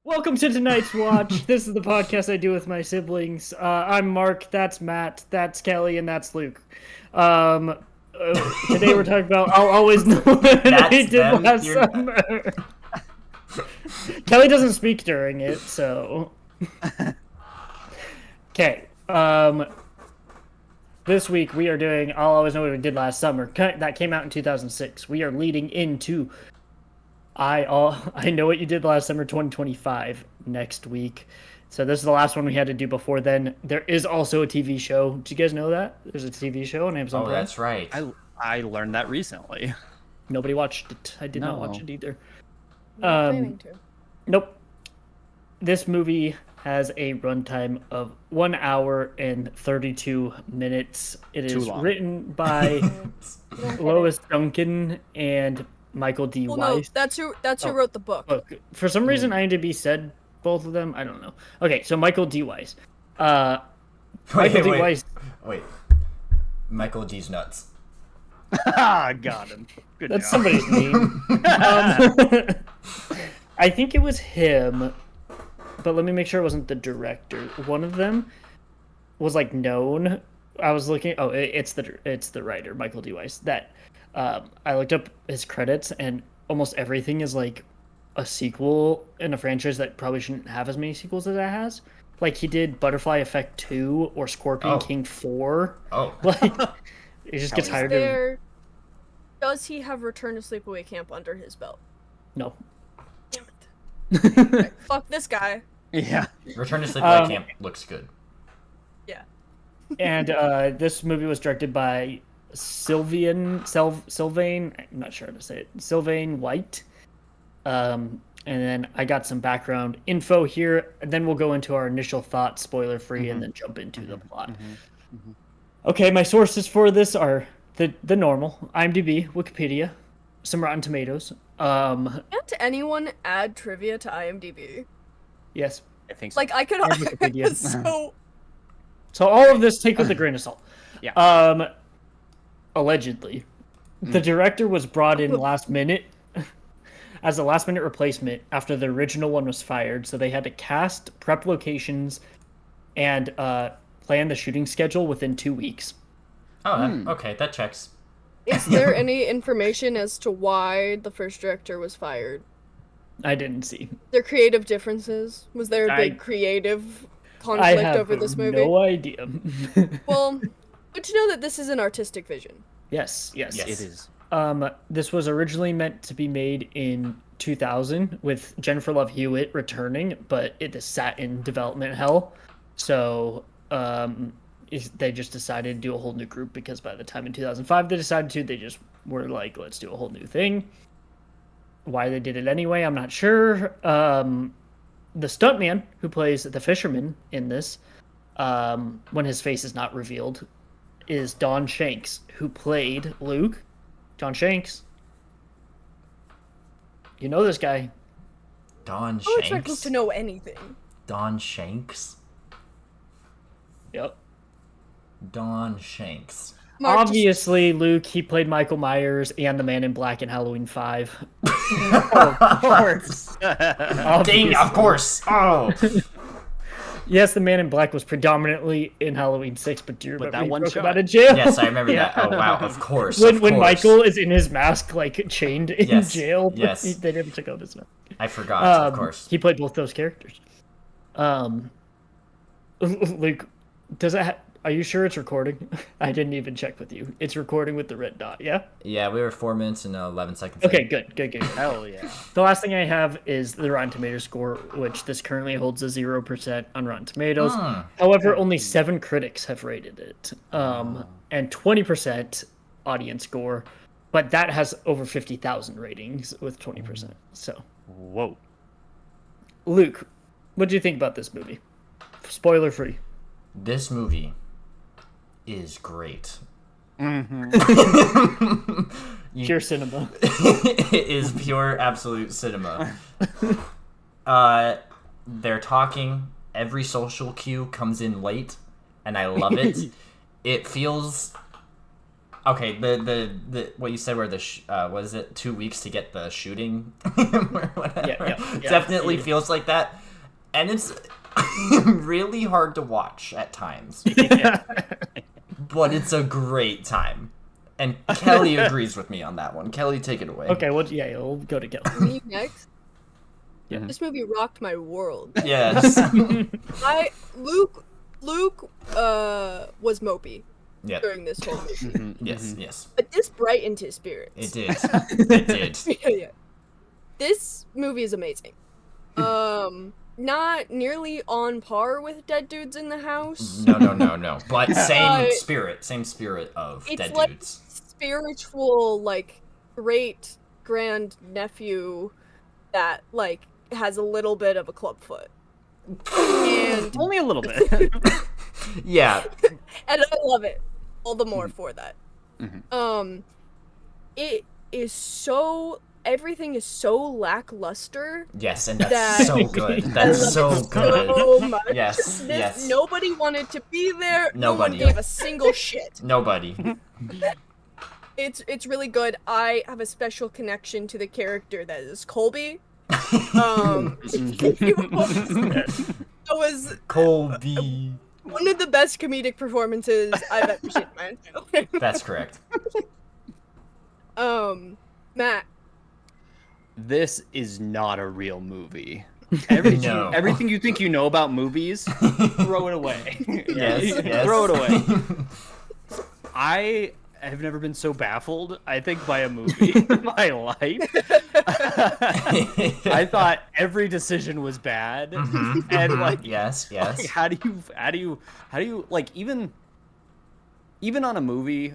Welcome to tonight's watch. This is the podcast I do with my siblings. I'm Mark, that's Matt, that's Kelly, and that's Luke. Today we're talking about I'll Always Know What I That's Did them. Last You're- Summer. Kelly doesn't speak during it, so... Okay, this week we are doing I'll Always Know What We Did Last Summer. That came out in 2006. We are leading into I Know What You Did Last Summer 2025 next week. So this is the last one we had to do before then. There is also a TV show. Did you guys know that? There's a TV show on Amazon Oh, Prime. that's right. I learned that recently. Nobody watched it. I did not No. watch it either. Not planning to. Nope. This movie has a runtime of 1 hour and 32 minutes. It Too is long. written by Lois Duncan and Michael D. Well, no, Weiss. that's who Oh. wrote the book. Look, for some reason, IMDb said both of them. I don't know. Okay, so Michael D. Weiss. Michael D. Weiss. Wait. Michael D's nuts. Got him. Good That's job. somebody's name. I think it was him, but let me make sure it wasn't the director. One of them was like known. I was looking. Oh, it's the writer, Michael D. Weiss. That I looked up his credits, and almost everything is like a sequel in a franchise that probably shouldn't have as many sequels as that has. Like he did Butterfly Effect 2 or Scorpion Oh. King 4. Oh. Like it just gets Is tired of there... Does he have Return to Sleepaway Camp under his belt? no. Damn it. Okay, fuck this guy. Yeah. Return to Sleepaway Camp looks good. Yeah. And this movie was directed by Sylvain. I'm not sure how to say it. Sylvain White. And then I got some background info here, and then we'll go into our initial thoughts, spoiler free, and then jump into the plot. Okay, my sources for this are the normal: IMDb, Wikipedia, some Rotten Tomatoes. Can't anyone add trivia to IMDb? Yes. I think so. Like, I could... And Wikipedia. So... So all of this take with a grain of salt. Yeah. Allegedly, the director was brought in last minute as a last minute replacement after the original one was fired. So they had to cast, prep locations, and plan the shooting schedule within 2 weeks. Oh, okay, that checks. Is there any information as to why the first director was fired? I didn't see. Their creative differences? Was there a big I- creative I conflict have over this movie? no idea. Well, good to know that this is an artistic vision. yes. Yes. It is. This was originally meant to be made in 2000 with Jennifer Love Hewitt returning, but it just sat in development hell. So they just decided to do a whole new group because by the time in 2005 they decided to, they just were like, let's do a whole new thing. Why they did it anyway, I'm not sure. The stuntman who plays the fisherman in this, when his face is not revealed, is Don Shanks, who played Luke. John Shanks. You know this guy. Don I would expect Luke Shanks? to know anything. Don Shanks? Yep. Don Shanks. Mark, just- Obviously, Luke, he played Michael Myers and the Man in Black in Halloween 5. Of course. Dang, of course! Oh! Yes, the Man in Black was predominantly in Halloween 6, but do you remember that he one broke him shot. out of jail? Yes, I remember Yeah. that. Oh, wow, of course. When of when course. Michael is in his mask, like, chained in Yes, jail, but yes. they never took out his mask. I forgot, of course. He played both those characters. Luke, does it are you sure it's recording? I didn't even check with you. It's recording with the red dot, yeah? Yeah, we were 4 minutes and 11 seconds. Okay, in. good. Hell yeah. The last thing I have is the Rotten Tomatoes score, which this currently holds a 0% on Rotten Tomatoes. However, only 7 critics have rated it, and 20% audience score, but that has over 50,000 ratings with 20%. So, Whoa. Luke, what do you think about this movie? Spoiler free. This movie is great. Pure cinema. It is pure absolute cinema. They're talking. Every social cue comes in late, and I love it. It feels Okay, the what you said where was it 2 weeks to get the shooting or whatever? Yeah. Definitely feels like that, and it's really hard to watch at times, but it's a great time. And Kelly agrees with me on that one. Kelly, take it away. Okay, well, yeah, we'll go to Kelly. Me next. Yeah. This movie rocked my world. Yes. Luke was mopey Yeah. during this whole movie. Yes. But this brightened his spirits. It did. It did. Yeah. This movie is amazing. Not nearly on par with Dead Dudes in the House. No. But same But spirit of it's Dead like Dudes. spiritual, like, great grand nephew that, like, has a little bit of a club foot. And Only a little bit. Yeah. and I love it all the more for that. It is so, everything is so lackluster. Yes, and that's That- so good. I That's love so it good. so much. Yes. Nobody wanted to be there. No Nobody. one gave a single shit. Nobody. It's really good. I have a special connection to the character that is Colby. It was Colby. one of the best comedic performances I've ever seen in my entire life. That's correct. Matt. This is not a real movie. No. Everything you think you know about movies, throw it away. Yes. Throw it away. I have never been so baffled, I think, by a movie in my life. I thought every decision was bad, and like, Yes. like, how do you like even on a movie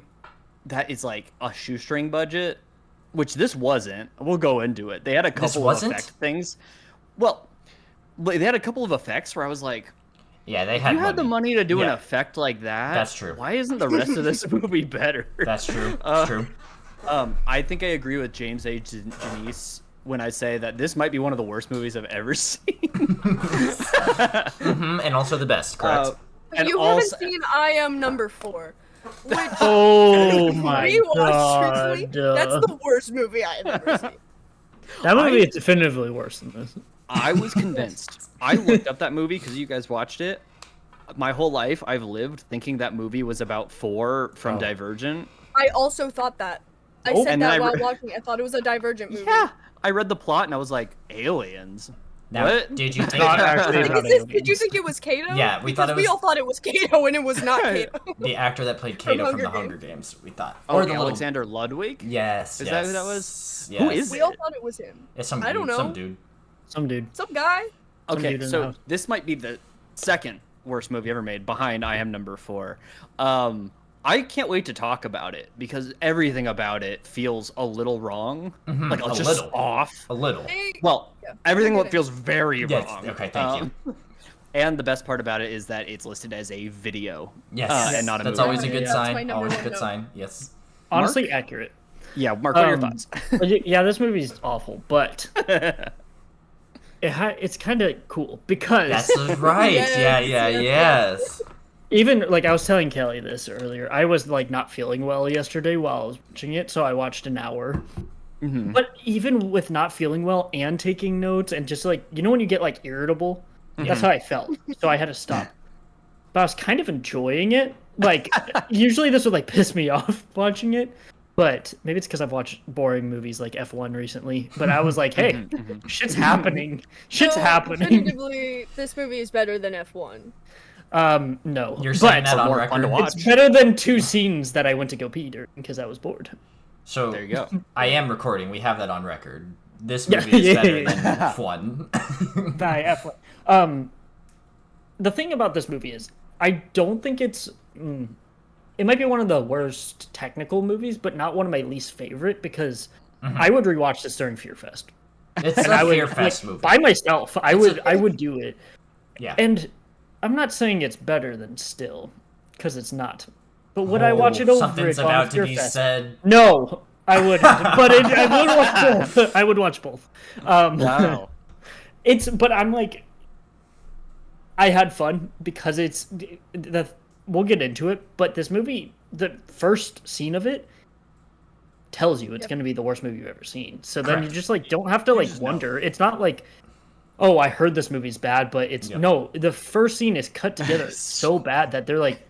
that is like a shoestring budget, which this wasn't. We'll go into it. They had a couple of effect things. Well, they had a couple of effects where I was like, Yeah, they had. you had the money to do an Yeah. effect like that. That's true. Why isn't the rest of this movie better? That's true. It's true. I think I agree with James A. Janice when I say that this might be one of the worst movies I've ever seen. And also the best, correct? And You also, haven't seen I Am Number 4. Which Oh my rewatched god. recently. That's the worst movie I've ever seen. That movie is definitively worse than this. I was convinced. I looked up that movie because you guys watched it. My whole life, I've lived thinking that movie was about 4 from Divergent. I also thought that. I Oh, said and then that I while re- watching it. I thought it was a Divergent movie. Yeah, I read the plot and I was like, aliens. Now, what? did you think? Not actually. Did you think it was Kato? Yeah, we Because thought it we was- all thought it was Kato, and it was not Kato. The actor that played Kato from Hunger the Hunger Games, we thought. Oh, Or the Alexander Ludwig? Yes. Is yes. that who that was? Yes. Who is We all thought it was him. It's some dude. I don't know. Some dude. Some dude. Some guy. Okay, dude in the so house. this might be the second worst movie ever made, behind I Am Number 4. I can't wait to talk about it because everything about it feels a little wrong. Like a just little. off. A little. Well, everything we'll get feels very Yes, wrong. okay, thank you. And the best part about it is that it's listed as a video. Yes. And not a That's movie. always a good Yeah. That's my sign. number Always a one good note. sign. Yes. Honestly, accurate. Yeah, Mark, what are your Um, thoughts? But yeah, this movie's awful, but it's kind of cool because That's right. Yes, Yes. even like I was telling Kelly this earlier, I was like not feeling well yesterday while I was watching it, so I watched an hour. But even with not feeling well and taking notes and just like when you get like irritable, that's how I felt. So I had to stop. But I was kind of enjoying it. Like usually this would like piss me off watching it, but maybe it's because I've watched boring movies like F1 recently. But I was like, hey, shit's happening. Shit's No, happening. definitively, this movie is better than F1. No. You're saying but that on more fun to record. watch. it's better than 2 scenes that I went to go pee during because I was bored. So There you go. I am recording. We have that on record. This Yeah, movie is yeah, better yeah, than F1. By F1. The thing about this movie is, I don't think it's. It might be one of the worst technical movies, but not one of my least favorite because I would rewatch this during Fear Fest. It's And a I would, Fear Fest like, movie. by myself. I would do it. Yeah. And I'm not saying it's better than Still, because it's not. But would I watch it over Something's it on about to Fear be Fest? said. No, I wouldn't. But I would watch both. I would watch both. Wow. But I'm like, I had fun because we'll get into it, but this movie the first scene of it tells you it's going to be the worst movie you've ever seen. So then you Correct. just like don't have to like wonder. It's not like, oh, I heard this movie's bad, but it's no. The first scene is cut together so bad that they're like,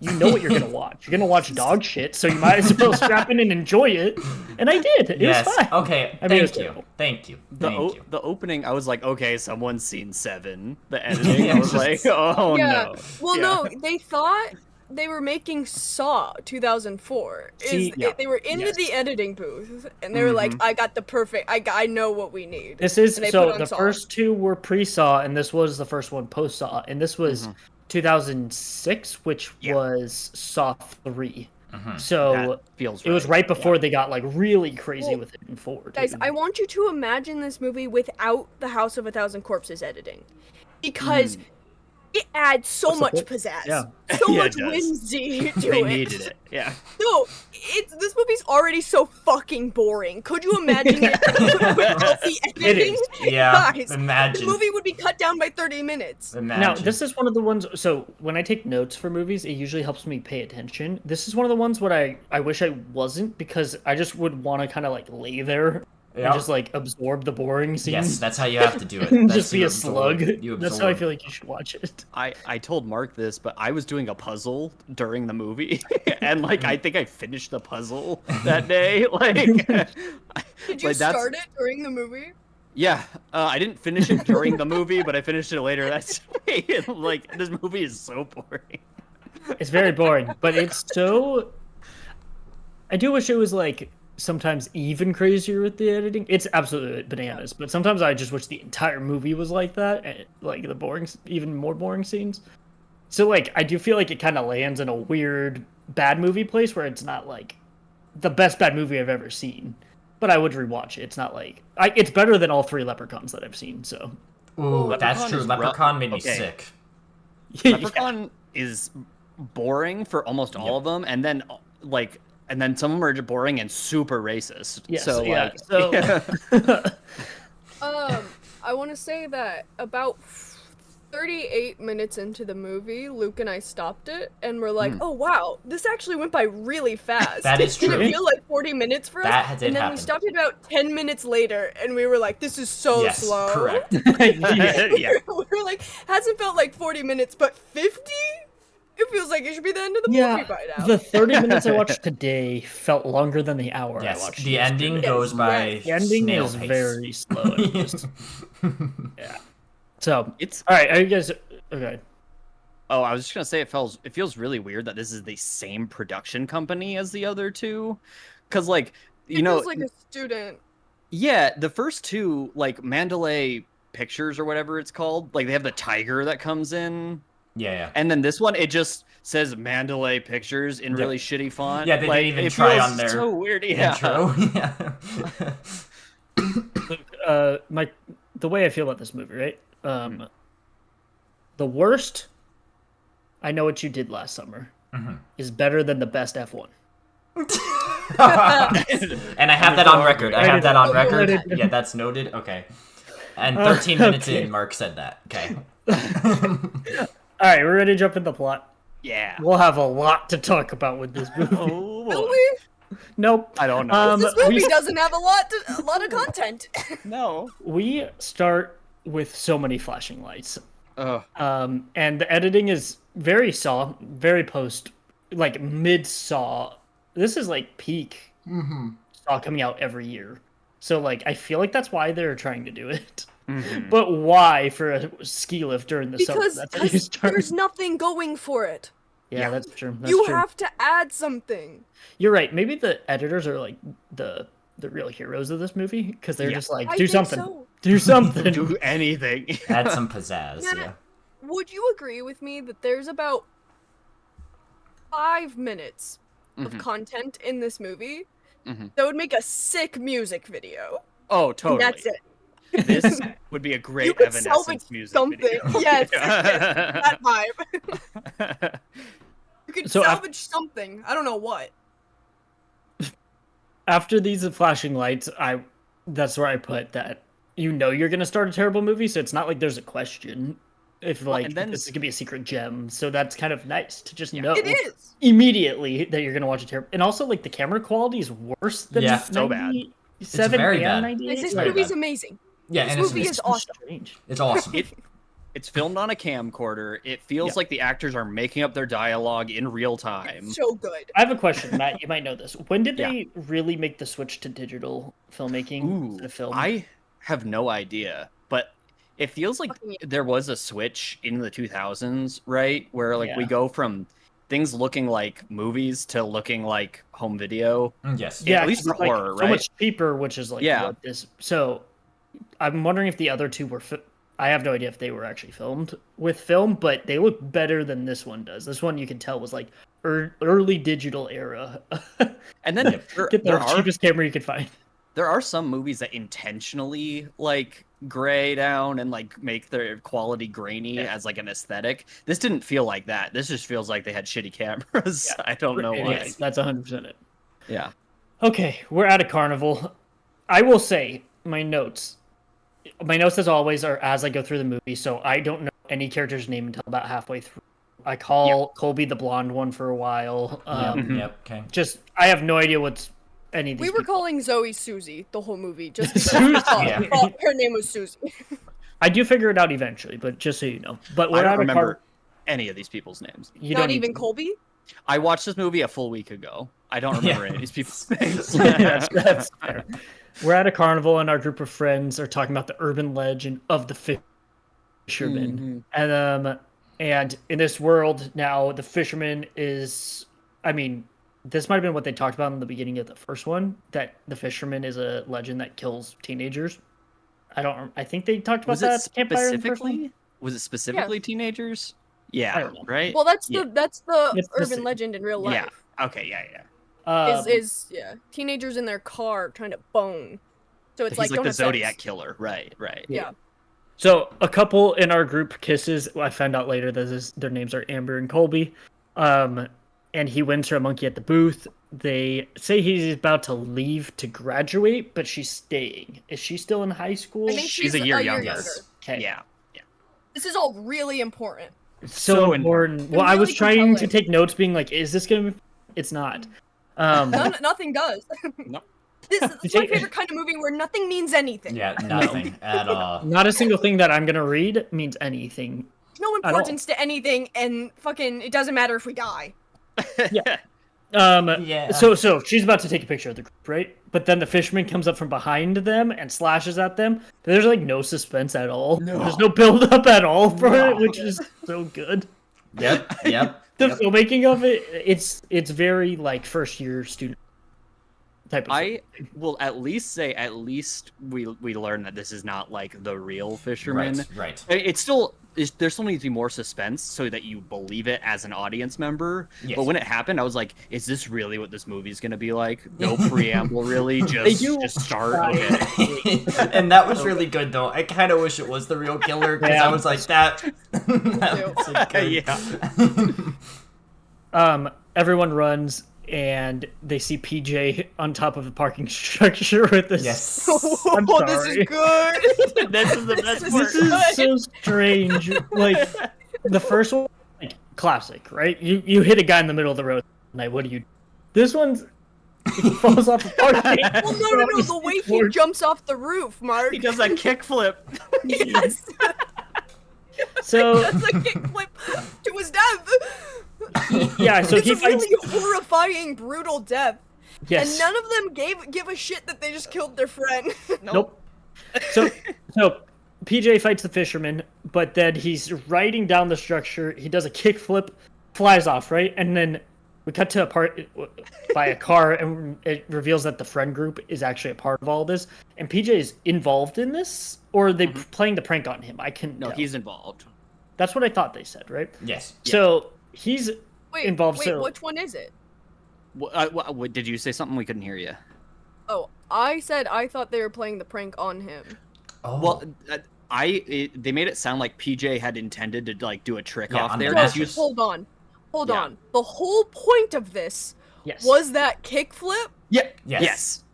you know what you're gonna watch. You're gonna watch dog shit, so you might as well strap in and enjoy it. And I did. It was fine. Okay. I mean, it was Thank you. terrible. Thank you. The Thank you. the opening, I was like, okay, someone's seen Seven. The editing, I was like, oh Yeah. no. Well, Yeah. no, they thought they were making Saw 2004. See, They were in the editing booth, and they were like, I got the perfect, I know what we need. This is And they so put on the Saw. first two were pre-Saw, and this was the first one post-Saw, and this was 2006, which was Saw 3. So That feels it was right. right before they got like really crazy with it in 4. Guys, too. I want you to imagine this movie without the House of a Thousand Corpses editing. Because it adds so What's the much point? pizzazz. Yeah. So Yeah, it much does. whimsy to They it. needed it. Yeah. No, this movie's already so fucking boring. Could you imagine it without the editing? is. Yeah. Guys, Imagine. the movie would be cut down by 30 minutes. Imagine. Now, this is one of the ones. So when I take notes for movies, it usually helps me pay attention. This is one of the ones what I wish I wasn't, because I just would want to kind of like lay there and Yep. just like absorb the boring scenes. Yes, that's how you have to do it. and That's just be you a absorb- slug. You That's how I absorb. feel like you should watch it. I told Mark this, but I was doing a puzzle during the movie, and like I think I finished the puzzle that day. Like, Did you like, that's- start it during the movie? yeah, I didn't finish it during the movie, but I finished it later. That's like this movie is so boring. It's very boring, but it's so. I do wish it was like sometimes even crazier with the editing. It's absolutely bananas, but sometimes I just wish the entire movie was like that, and like the boring, even more boring scenes. So like I do feel like it kind of lands in a weird bad movie place where it's not like the best bad movie I've ever seen, but I would rewatch it. It's not like it's better than all 3 Leprechauns that I've seen. So Ooh, that's Leprechaun true. is Leprechaun made me okay. sick. Leprechaun is boring for almost all of them, and then like, and then some of them are just boring and super racist. Yes, so yeah, like, so- I want to say that about 38 minutes into the movie, Luke and I stopped it, and we're like, oh wow, this actually went by really fast. That is Did true. it feel like 40 minutes for us? That did and then happen. we stopped it about 10 minutes later, and we were like, this is so Yes, slow. correct. yeah. yeah. we were like, hasn't felt like 40 minutes, but 50? It feels like it should be the end of the movie Yeah, by now. the 30 minutes I watched today felt longer than the hour I Yes, watched. the yesterday. ending goes by The ending snail is pace. very slow. and just- yeah. So It's all right. Are you guys okay? Oh, I was just gonna say it feels really weird that this is the same production company as the other two, because like It know, feels like a student. yeah, the first two, like Mandalay Pictures or whatever it's called, like they have the tiger that comes in, Yeah. and then this one it just says Mandalay Pictures in Yeah. really shitty font. Yeah, they like, didn't even it try feels on their so weird. Yeah. intro. Yeah. The way I feel about this movie, right? The worst. I Know What You Did Last Summer is better than the best F1. And I have that on record. I have that on record. Noted. Yeah, that's noted. Okay. And 13 minutes okay. in, Mark said that. Okay. All right, we're ready to jump into the plot. Yeah. We'll have a lot to talk about with this movie. Oh, Will we? Nope. I don't know. This movie doesn't have a lot of content. No. We start with so many flashing lights. Ugh. And the editing is very Saw, very post, like mid Saw. This is like peak Saw coming out every year. So like I feel like that's why they're trying to do it. But why for a ski lift during the summer? Because That's how you start. there's nothing going for it. Yeah, that's true. That's You true. have to add something. You're right. Maybe the editors are like the real heroes of this movie because they're Yeah. just like I do think something, so. do something. Do anything. Add some pizzazz. Matt, Yeah. Would you agree with me that there's about 5 minutes of content in this movie that would make a sick music video? Oh, And totally. that's it. This would be a great You could salvage Evanescence music something. video. Yes, that vibe. You could So salvage something. I don't know what. After these flashing lights, that's where I put that. You know you're gonna start a terrible movie, so it's not like there's a question. if Well, like and then- this is gonna be a secret gem. So that's kind of nice to just Yeah. know It is. immediately that you're gonna watch a terrible. And also like the camera quality is worse than Yeah. So bad. 97 very and bad. 98. This very movie's bad. amazing. Yeah, This and movie it's, is so awesome. strange. it's awesome. It's filmed on a camcorder. It feels Yeah. like the actors are making up their dialogue in real time. So good. I have a question, Matt. You might know this. When did Yeah. they really make the switch to digital filmmaking Ooh, instead of film? I have no idea, but it feels like Fucking- there was a switch in the 2000s, right? Where like we Yeah. go from things looking like movies to looking like home video. Yes. Yeah, at least 'cause for it's, like, horror, so right? much cheaper, which is like Yeah. what this. So I'm wondering if the other two were. I have no idea if they were actually filmed with film, but they look better than this one does. This one you can tell was like early digital era. And then Get the cheapest camera you could find. there are some movies that intentionally like gray down and like make their quality grainy as like an aesthetic. This didn't feel like that. This just feels like they had shitty cameras. I don't know why. Yeah, that's 100% it. Yeah. Okay, we're at a carnival. I will say my notes. My notes, as always, are as I go through the movie, so I don't know any character's name until about halfway through. I call Colby the blonde one for a while. Yep. Okay. Just I have no idea what's any of these. We were people. calling Zoe Susie the whole movie just because Susie? we thought, Yeah. thought her name was Susie. I do figure it out eventually, but just so you know. But we're I don't at a remember any of these people's names. You Not don't even need to. Colby? I watched this movie a full week ago. I don't remember any of these people's names. That's fair. We're at a carnival, and our group of friends are talking about the urban legend of the fisherman. And in this world now, the fisherman is. I mean, this might have been what they talked about in the beginning of the first one. That the fisherman is a legend that kills teenagers. I think they talked about Was that. it at the campfire in the first one. specifically? Was it specifically teenagers? Yeah, I don't know. right? Well, that's Yeah. the It's the urban same. legend in real Yeah. life. Okay, yeah. Is teenagers in their car trying to bone. So it's He's like like don't the have Zodiac sex. killer. Right. Yeah. So a couple in our group kisses. I found out later that their names are Amber and Colby. And he wins her a monkey at the booth. They say he's about to leave to graduate, but she's staying. Is she still in high school? I think She's a year younger. Yes. Okay. Yeah. This is all really important. It's so So important. Well, I really was trying to compelling. take notes, being like, "Is this gonna?" It's not. Nothing does. No. This is my favorite kind of movie where nothing means anything. Yeah. Nothing at all. Not a single thing that I'm gonna read means anything. No all. importance to anything, and fucking it doesn't matter if we die. Yeah. Yeah. So she's about to take a picture of the group, right? But then the fisherman comes up from behind them and slashes at them. There's like no suspense at all. No. There's no build up at all for No. it, which is so good. Yep. Yep. The yep. filmmaking of it, it's very like first year student type of I will at least we learn that this is not like the real fisherman. Right. It's still there still needs to be more suspense so that you believe it as an audience member. Yes. But when it happened, I was like, is this really what this movie's gonna be like? No preamble, really. They Just do just start. try. Okay. And that was really good, though. I kind of wish it was the real killer because Yeah. I was like that. That was a good- Yeah. Everyone runs and they see PJ on top of a parking structure with this. Yes. I'm Oh, this sorry. is good. This is the best This part. This is so strange. Like the first one, like classic, right? You hit a guy in the middle of the road. Like, what do you? This one's he falls off the parking. Well, no. The way he jumps off the roof, Mark. He does that kickflip. Yes. So That's a kickflip to his death. yeah, so It's he a fights. really horrifying, brutal death. Yes. And none of them give a shit that they just killed their friend. Nope. So PJ fights the fisherman, but then he's riding down the structure. He does a kickflip, flies off, right? And then we cut to a part by a car, and it reveals that the friend group is actually a part of all this. And PJ is involved in this, or are they playing the prank on him? I couldn't No, tell. he's involved. That's what I thought they said, right? Yes. So he's Wait, involved. wait, So which one is it? What, did you say something? We couldn't hear you. Oh, I said I thought they were playing the prank on him. Oh. Well, they made it sound like PJ had intended to like do a trick Yeah, off on there. the No, As you, mattress. hold on. Yeah. The whole point of this yes, was that kickflip. yeah, Yes. yes.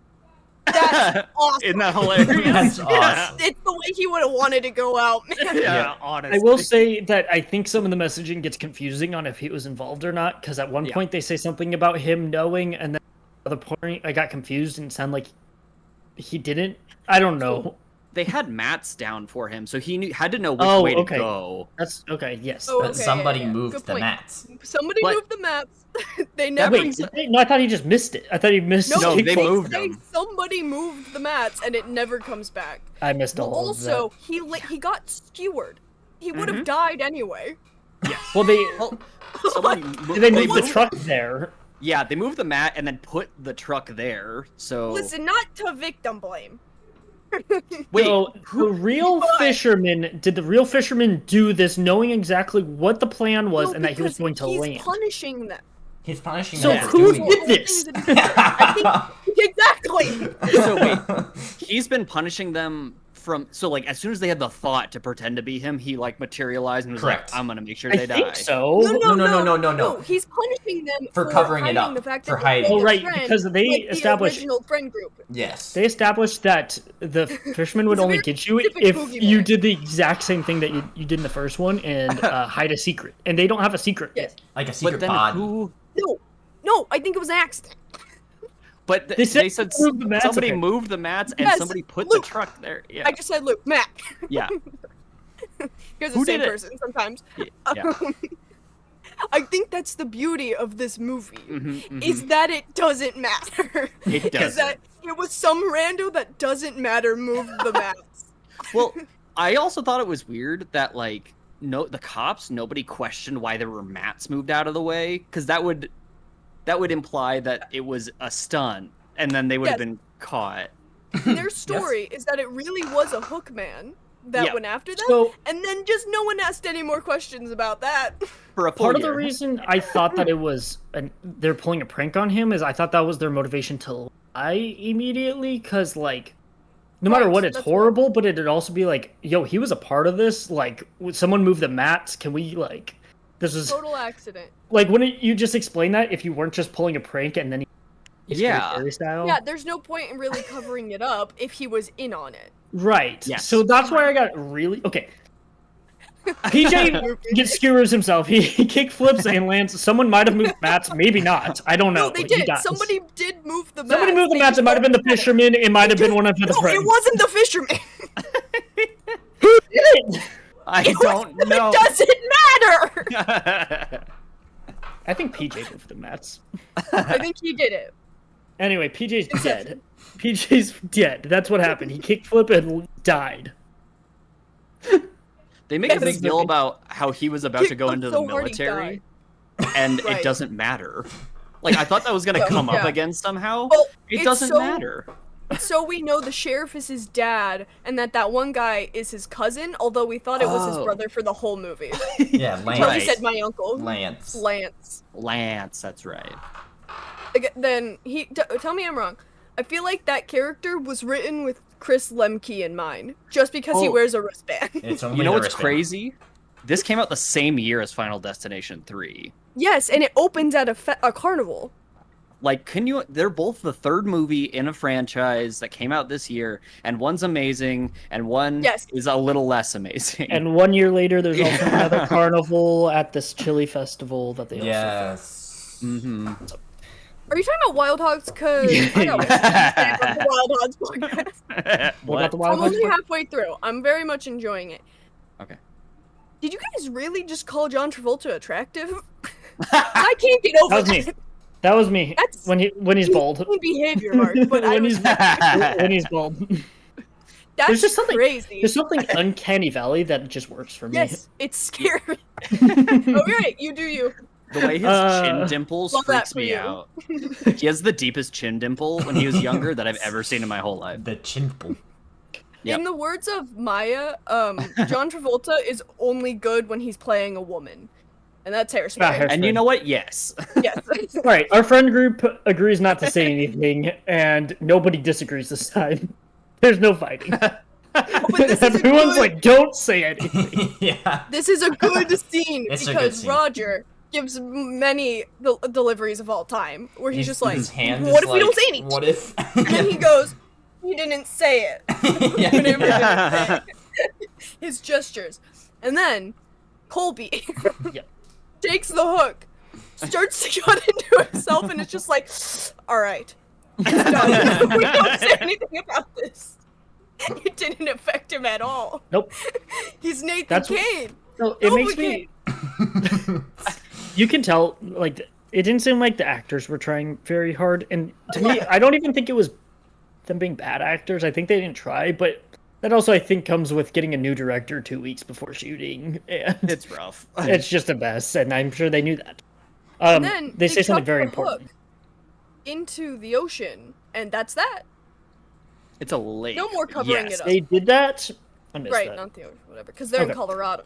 That's awesome. Isn't that hilarious? That's awesome. It's the way he would have wanted to go out, man. Yeah, honestly. I will say that I think some of the messaging gets confusing on if he was involved or not, because at one point they say something about him knowing, and then at the other point I got confused and it sounded like he didn't. I don't know. They had mats down for him, so he had to know which way to go. That's okay. Yes. Oh, But okay, somebody yeah. moved Good the point. mats. Somebody But- moved the mats. They never. Wait, did they? No, I thought he just missed it. I thought he missed. No, his they kickflip. moved say them. somebody moved the mats, and it never comes back. I missed all of Also, that. he got skewered. He would Mm-hmm. have died anyway. Well, they Well, someone they moved the moved- truck there. Yeah, they moved the mat and then put the truck there. So Listen, not to victim blame. wait, So the real fisherman did the real fisherman do this, knowing exactly what the plan was No, and that he was because going to he's land? punishing them. He's punishing So them for who doing did it. this? I think exactly. so wait, he's been punishing them from like as soon as they had the thought to pretend to be him, he like materialized and was Correct. like, I'm gonna make sure I they die. think so. No. He's punishing them For covering it hiding up, the fact for that hiding they're it. Oh, right, friends, because they like the established- original friend group. Yes. They established that the fisherman would He's a only very get you specific if boogeyman. you did the exact same thing that you did in the first one and hide a secret. And they don't have a secret Yes. yet. Like a But secret then body. who? No, I think it was an accident. But They said move the mats, somebody okay. moved the mats and Yes, somebody put Luke. the truck there. Yeah, I just said, Luke, Matt. yeah. You're the Who same did it? person sometimes. Yeah. I think that's the beauty of this movie, Mhm, is that it doesn't matter. It Is doesn't. that it was some rando that doesn't matter moved the mats. Well, I also thought it was weird that like the cops, nobody questioned why there were mats moved out of the way, because that would imply that it was a stunt, and then they would have Yes. been caught. Their story is that it really was a hook man that Yeah. went after them, So and then just no one asked any more questions about that. For a part of full the year. reason I thought that it was they're pulling a prank on him is I thought that was their motivation to lie immediately, because like no matter Right, what, it's that's horrible, but it'd also be like, yo, he was a part of this. Like, would someone move the mats? Can we like? This is Total accident. like, wouldn't you just explain that if you weren't just pulling a prank and then Yeah. Scary style? Yeah, there's no point in really covering it up if he was in on it. Right. Yes. So that's why I got really okay. PJ gets skewers himself. He kick flips and lands. Someone might have moved mats, maybe not. I don't know. No, they but he did. dies. Somebody did move the mats. Somebody moved the They mats. It just might have been the don't- fisherman. It might have been one of the No, friends. it wasn't the fisherman. Who did it? I don't know. It doesn't matter. I think PJ moved the mats. I think he did it. Anyway, PJ's dead. PJ's dead. That's what happened. He kick flip and died. They make a Yes. big deal about how he was about to go Kicked into the so hard he military, and Right. it doesn't matter. Like I thought that was gonna come up Yeah. again somehow. Well, It it's doesn't so- matter. So we know the sheriff is his dad, and that one guy is his cousin. Although we thought it was his Oh. brother for the whole movie. Yeah, Until he Right. said my uncle, Lance. Lance. Lance, that's right. Then tell me I'm wrong. I feel like that character was written with Chris Lemke in mind, just because he Oh. wears a wristband. It's only You know the what's wristband. crazy? This came out the same year as Final Destination 3. Yes, and it opens at a carnival. Like, they're both the third movie in a franchise that came out this year, and one's amazing, and one Yes. is a little less amazing. And 1 year later, there's also Yeah. another carnival at this chili festival that they also. Yes. Mm-hmm. Are you talking about Wild Hogs? Cause I got the Wild Hogs podcast. What about the Wild I'm Hogs? only halfway through. I'm very much enjoying it. Okay. Did you guys really just call John Travolta attractive? I can't get over That was me. That was me. That's when he's bald. insane behavior, Mark. But I when was, he's bald. that's There's just something crazy. There's something uncanny valley that just works for me. Yes, it's scary. Okay, you do you. The way his chin dimples Love that freaks for me you. out. He has the deepest chin dimple when he was younger that I've ever seen in my whole life. The chimple. Yep. In the words of Maya, John Travolta is only good when he's playing a woman, and that's Hairspray. Hairspray. And you know what? Yes. Yes. All right, our friend group agrees not to say anything, and nobody disagrees this time. There's no fighting. But this is a Everyone's good- like, don't say anything. Yeah. This is a good scene It's a good because scene. Roger gives many deliveries of all time, where he's just like, His hand "What is if we don't like, say anything?" What if? And he goes, He didn't say it. Yeah, He never yeah. did say it. His gestures. And then Colby Yep. takes the hook, starts to cut into himself, and it's just like, all right, it's done. We don't say anything about this. It didn't affect him at all. Nope. He's Nathan That's Kane. So it makes me. You can tell, like, it didn't seem like the actors were trying very hard, and to me, I don't even think it was them being bad actors. I think they didn't try, but that also I think comes with getting a new director 2 weeks before shooting, and It's rough. it's just a mess, and I'm sure they knew that. And then They say something chuck very the hook important. into the ocean, and that's that. It's a lake. No more covering Yes, it up. they did that. I missed Right, that. not the ocean, whatever, because they're in Okay. Colorado.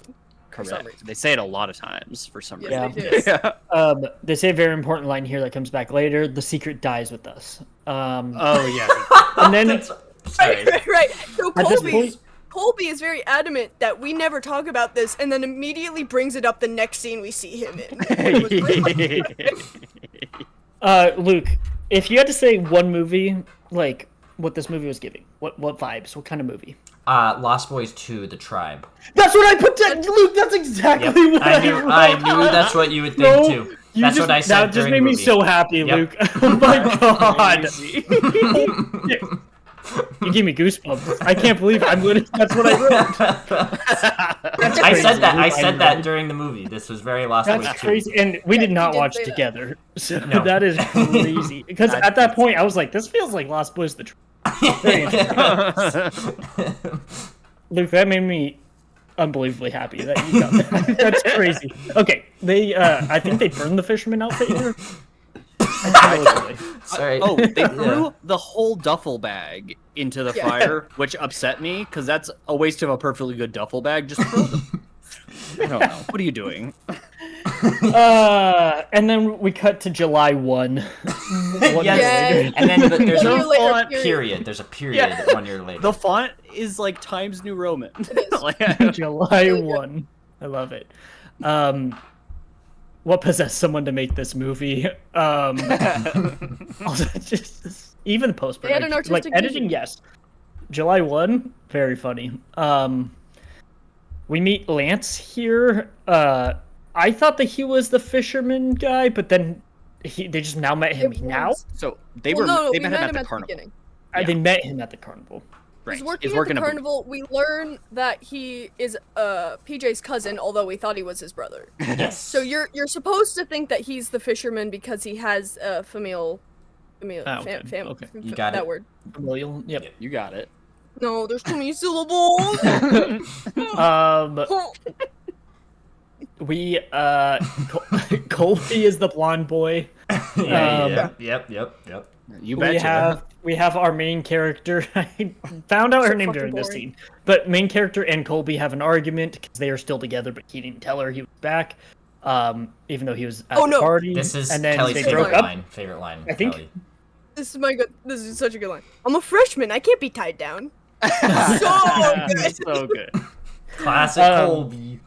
For some Correct. reason. They say it a lot of times for some Yes, reason. they do. Yeah. They say a very important line here that comes back later. The secret dies with us. Oh yeah. And then Sorry. Right. So At this point- Colby is very adamant that we never talk about this, and then immediately brings it up the next scene we see him in. It was Luke, if you had to say one movie, like what this movie was giving, what vibes, what kind of movie? Lost Boys 2, The Tribe. That's what I put down, Luke. That's exactly Yep. what I knew that's what you would think No, too. That's what I said That just during made the me movie. so happy, Yep. Luke. Oh my god. Crazy. You gave me goosebumps. I can't believe I'm gonna. That's what I wrote. That's I crazy, said that. I Luke. said that during the movie. This was very Lost Boys That's 2. crazy, and we did Yeah, not you did watch say that. together. So No. that is crazy. Because I at that did point, I was like, "This feels like Lost Boys." Very interesting. Luke, that made me unbelievably happy that you got that. That's crazy. Okay, I think they burned the fisherman outfit here. Allegedly. Sorry. Oh, they Yeah. threw the whole duffel bag into the Yeah. fire, which upset me because that's a waste of a perfectly good duffel bag. Just throw them. I don't know. What are you doing? And then we cut to July 1. 1 year Yes. later. And then there's 1 year a later, font period. There's a period Yeah. 1 year later. The font is like Times New Roman. is. Like, July Really good. 1. I love it. What possessed someone to make this movie? Also, even post They had an production, like artistic editing, vision. yes. July 1, very funny. We meet Lance here. I thought that he was the fisherman guy, but then they just now met him It now. was- so they Well, were no, they we met him at the the carnival. beginning. They met him at the carnival. Right. He's working at the a booth. carnival. We learn that he is PJ's cousin, although we thought he was his brother. Yes. So you're supposed to think that he's the fisherman because he has a familial, okay, okay. You got that it. word. Familial. Yep. You got it. No, there's too many syllables. We Colby is the blonde boy. Yep. You betcha. We have our main character. I found out her So name fucking during this boring. scene. But main character and Colby have an argument because they are still together, but he didn't tell her he was back. Even though he was at Oh, the no. party. This is and then Kelly's they favorite broke up. line. Favorite line. I think- Kelly. This is such a good line. I'm a freshman. I can't be tied down. So good. So good. Classic Colby.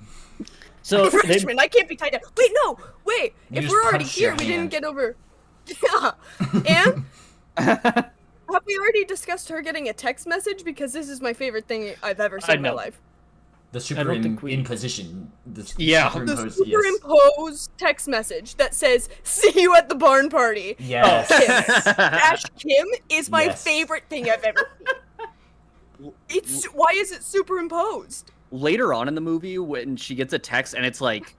So I'm a they, freshman. I can't be tied down. Wait, no. Wait. You If just we're already punched here, your we didn't hand. get over. Yeah. And have we already discussed her getting a text message? Because this is my favorite thing I've ever seen I in my know. life. The don't think we- imposition. The Yeah. The superimposed, yes. superimposed text message that says, "See you at the barn party." Yes. Kim. Dash Kim is my Yes. favorite thing I've ever seen. It's why is it superimposed? Later on in the movie, when she gets a text and it's like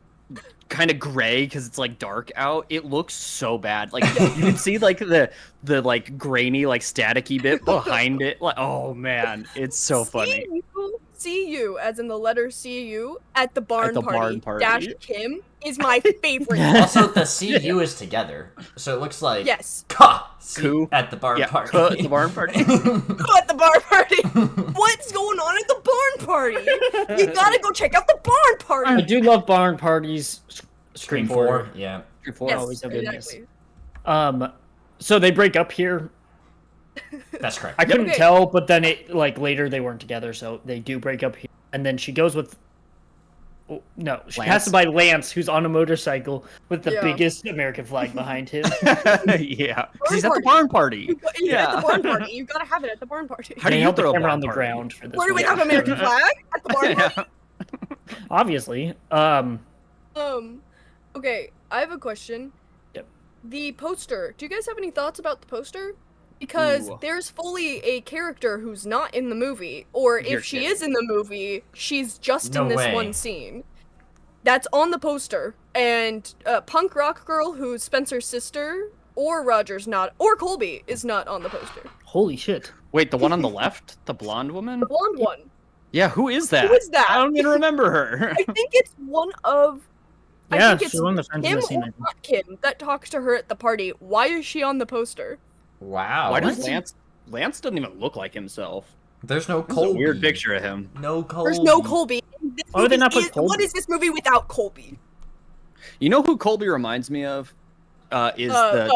kind of gray because it's like dark out, it looks so bad. Like you can see like the like grainy, like staticky bit behind it. Like, oh man, it's so funny. See you, as in the letter "CU" at the barn the party. barn party. Dash Kim is my favorite. Also, the CU is together, so it looks like Yes. Coup. at the bar Yeah, party. at the barn party. At the barn party. What's going on at the barn party? You gotta go check out the barn I party. do love barn parties. Scream 4, yeah. Scream 4 always have goodness. exactly. So they break up here. That's correct. I couldn't Okay. tell, but then it like later they weren't together, so they do break up here. And then she goes with Oh, no, she Lance? passes by Lance, who's on a motorcycle with the Yeah. biggest American flag behind him. Yeah, 'cause he's at the barn party. He's at the barn party. You gotta have it at the barn party. How do They you held the throw a camera barn on the party? ground for this Where do we one. have American flag? At the barn party? Yeah. Obviously. Okay, I have a question. Yep. The poster. Do you guys have any thoughts about the poster? Because Ooh. there's fully a character who's not in the movie, or You're if she kidding. is in the movie, she's just No in this way. one scene. That's on the poster. And punk rock girl, who's Spencer's sister, or Roger's not, or Colby is not on the poster. Holy shit. Wait, the one on the left, the blonde woman. The blonde one. Yeah, who is that? Who is that? I don't even remember her. I think it's one of. Yeah, I think she's it's one of the friends in Kim the scene. or not Kim that talks to her at the party. Why is she on the poster? Wow. Why does What? Lance doesn't even look like himself? There's no This is a Colby. weird picture of him. No Colby. There's no Colby. This Why would they movie not put is- Colby? What is this movie without Colby? You know who Colby reminds me of? Is the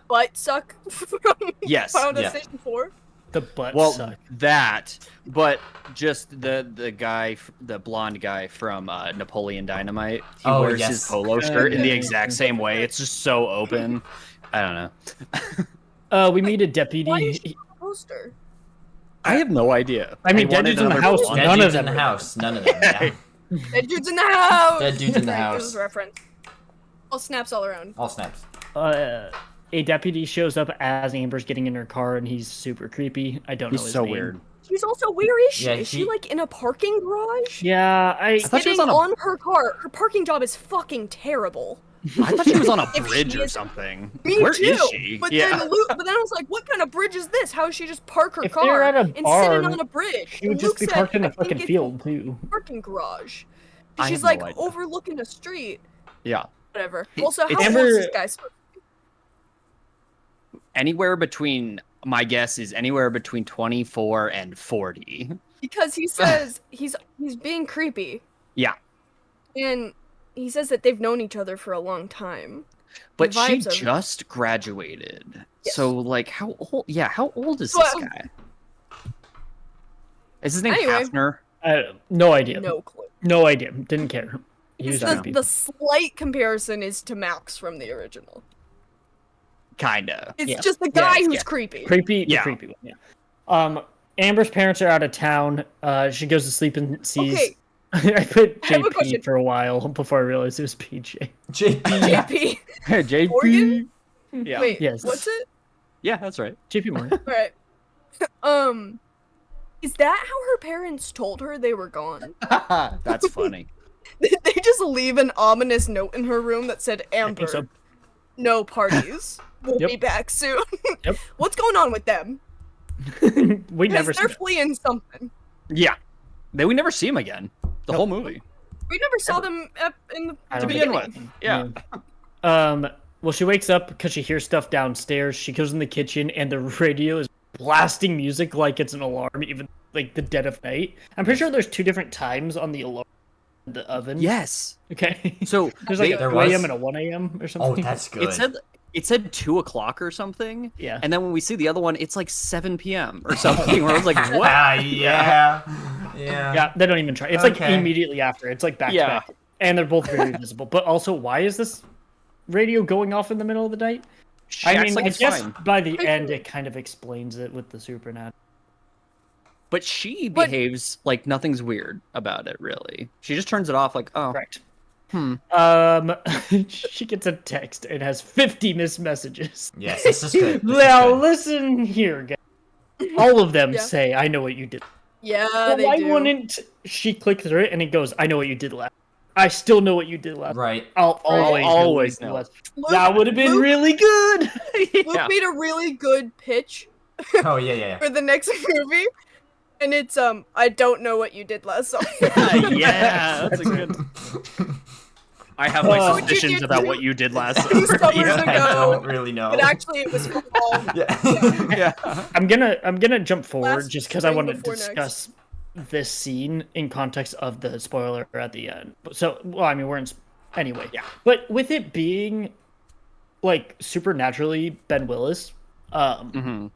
Butt suck from yes, Final yeah. Destination 4? The butt well suck. that, but just the guy, the blonde guy from Napoleon Dynamite. He Oh, wears yes. his polo shirt in the yeah. exact same way. It's just so open. I don't know. We meet a Why is deputy. she on the poster? I have no idea. I mean, They wanted Dead Dudes in the another House, blonde- Dead none dudes of in them the are house. None of them. Yeah. Dead dudes in the house! Dead dudes in the Sorry, house. This is a reference. All snaps all around. All snaps. A deputy shows up as Amber's getting in her car, and he's super creepy. I don't know He's his so name. weird. She's also, where is she? Yeah, is she he- like in a parking garage? Yeah, I thought she was Sitting on a- on her car. Her parking job is fucking terrible. I thought she was on a If bridge she or is- something. Me Where too. is she? But yeah. then I was like, what kind of bridge is this? How does she just park her If car they're at a and sitting barn, on a bridge? she would And just Luke be said, parked in "I a think fucking it's field too. a parking garage. I She's have no like idea. overlooking a street. Yeah. Whatever. Also, how it's- old is this guy supposed to be? Anywhere between, my guess is anywhere between 24 and 40. Because he says he's being creepy. Yeah. And he says that they've known each other for a long time. But she vibes of- just graduated. Yes. So, like, how old? Yeah, how old is So, this guy? Is his name Anyway. Hafner? No idea. No clue. No idea. Didn't care. He was The, creepy. the slight comparison is to Max from the original. Kinda. It's Yeah. just the guy Yeah, who's yeah. creepy. Creepy. The Yeah. creepy one. Yeah. Amber's parents are out of town. She goes to sleep and sees. Okay. I put I have a JP question. for a while before I realized it was PJ. JP. JP. JP. Morgan? Yeah. Wait, Yes. what's it? Yeah, that's right. JP Morgan. Alright. Is that how her parents told her they were gone? That's funny. They just leave an ominous note in her room that said, I Amber, think so. no parties. We'll Yep. be back soon. Yep. What's going on with them? We Because never. they're see fleeing something. Yeah. We never see him again. The whole movie. We never saw them in the I To don't begin think- with. Yeah. Well, she wakes up because she hears stuff downstairs. She goes in the kitchen, and the radio is blasting music like it's an alarm, even like the dead of night. I'm pretty sure there's two different times on the alarm in the oven. Yes. Okay. So There's like they- a There 2 was? a.m. and a 1 a.m. or Oh, something. that's good. it said 2 o'clock or something. Yeah. And then when we see the other one, it's like 7 p.m. or something. Where I was like, what? Ah, yeah. Yeah. Yeah, they don't even try. It's like Okay. immediately after. It's like back Yeah. to back. And they're both very visible. But also, why is this radio going off in the middle of the night? She I acts mean, like I it's guess fine. by the end it kind of explains it with the supernatural. But she But- behaves like nothing's weird about it, really. She just turns it off like, oh, Correct. hmm. She gets a text. It has 50 missed messages. Yes, this is good. This is Now good. listen here, guys. All of them Yeah. say, "I know what you did." Yeah, Well, they why do. wouldn't she click through it and it goes, "I know what you did last." I still know what you did last. Right. I'll always, always know. know. what you did last. Luke, That would have been Luke, really good. Luke Yeah. made a really good pitch Oh, yeah. for the next movie. And it's, I don't know what you did last summer. Yeah, that's a good. I have my Oh. suspicions about what you did last 2 summer. summers Yeah. I ago. don't really know. But actually, it was football. Yeah. Yeah. I'm gonna jump forward Last just because I spring want to before next. discuss this scene in context of the spoiler at the end. So, well, I mean, we're in anyway. Yeah. But with it being like supernaturally Ben Willis, Mhm.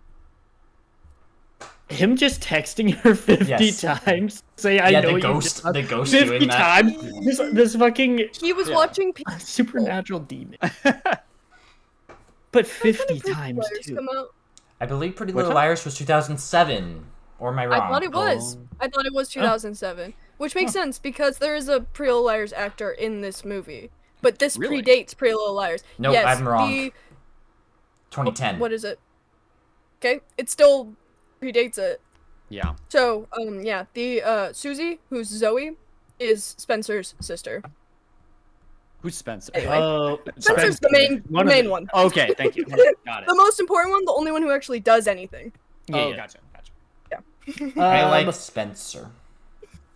him just texting her 50 Yes. times, say I Yeah, know the you ghost, did the ghost 50 doing that. times. This fucking He was Yeah. watching people. supernatural demon. But When 50 did Pretty times Liars too. come out? I believe Pretty Which Little one? Liars was 2007. Or am I wrong? I thought it was. Oh. I thought it was 2007, which makes sense because there is a Pretty Little Liars actor in this movie. But this Really? predates Pretty Little Liars. Nope, yes, I'm wrong. The 2010. what is it? Okay, it still predates it. Yeah. So, yeah, the Susie, who's Zoe, is Spencer's sister. Who's Spencer? Anyway. Oh, Spencer's the main One of main the- one. Okay, thank you. Got it. The most important one, the only one who actually does anything. Oh, yeah. gotcha. I Um, like Spencer.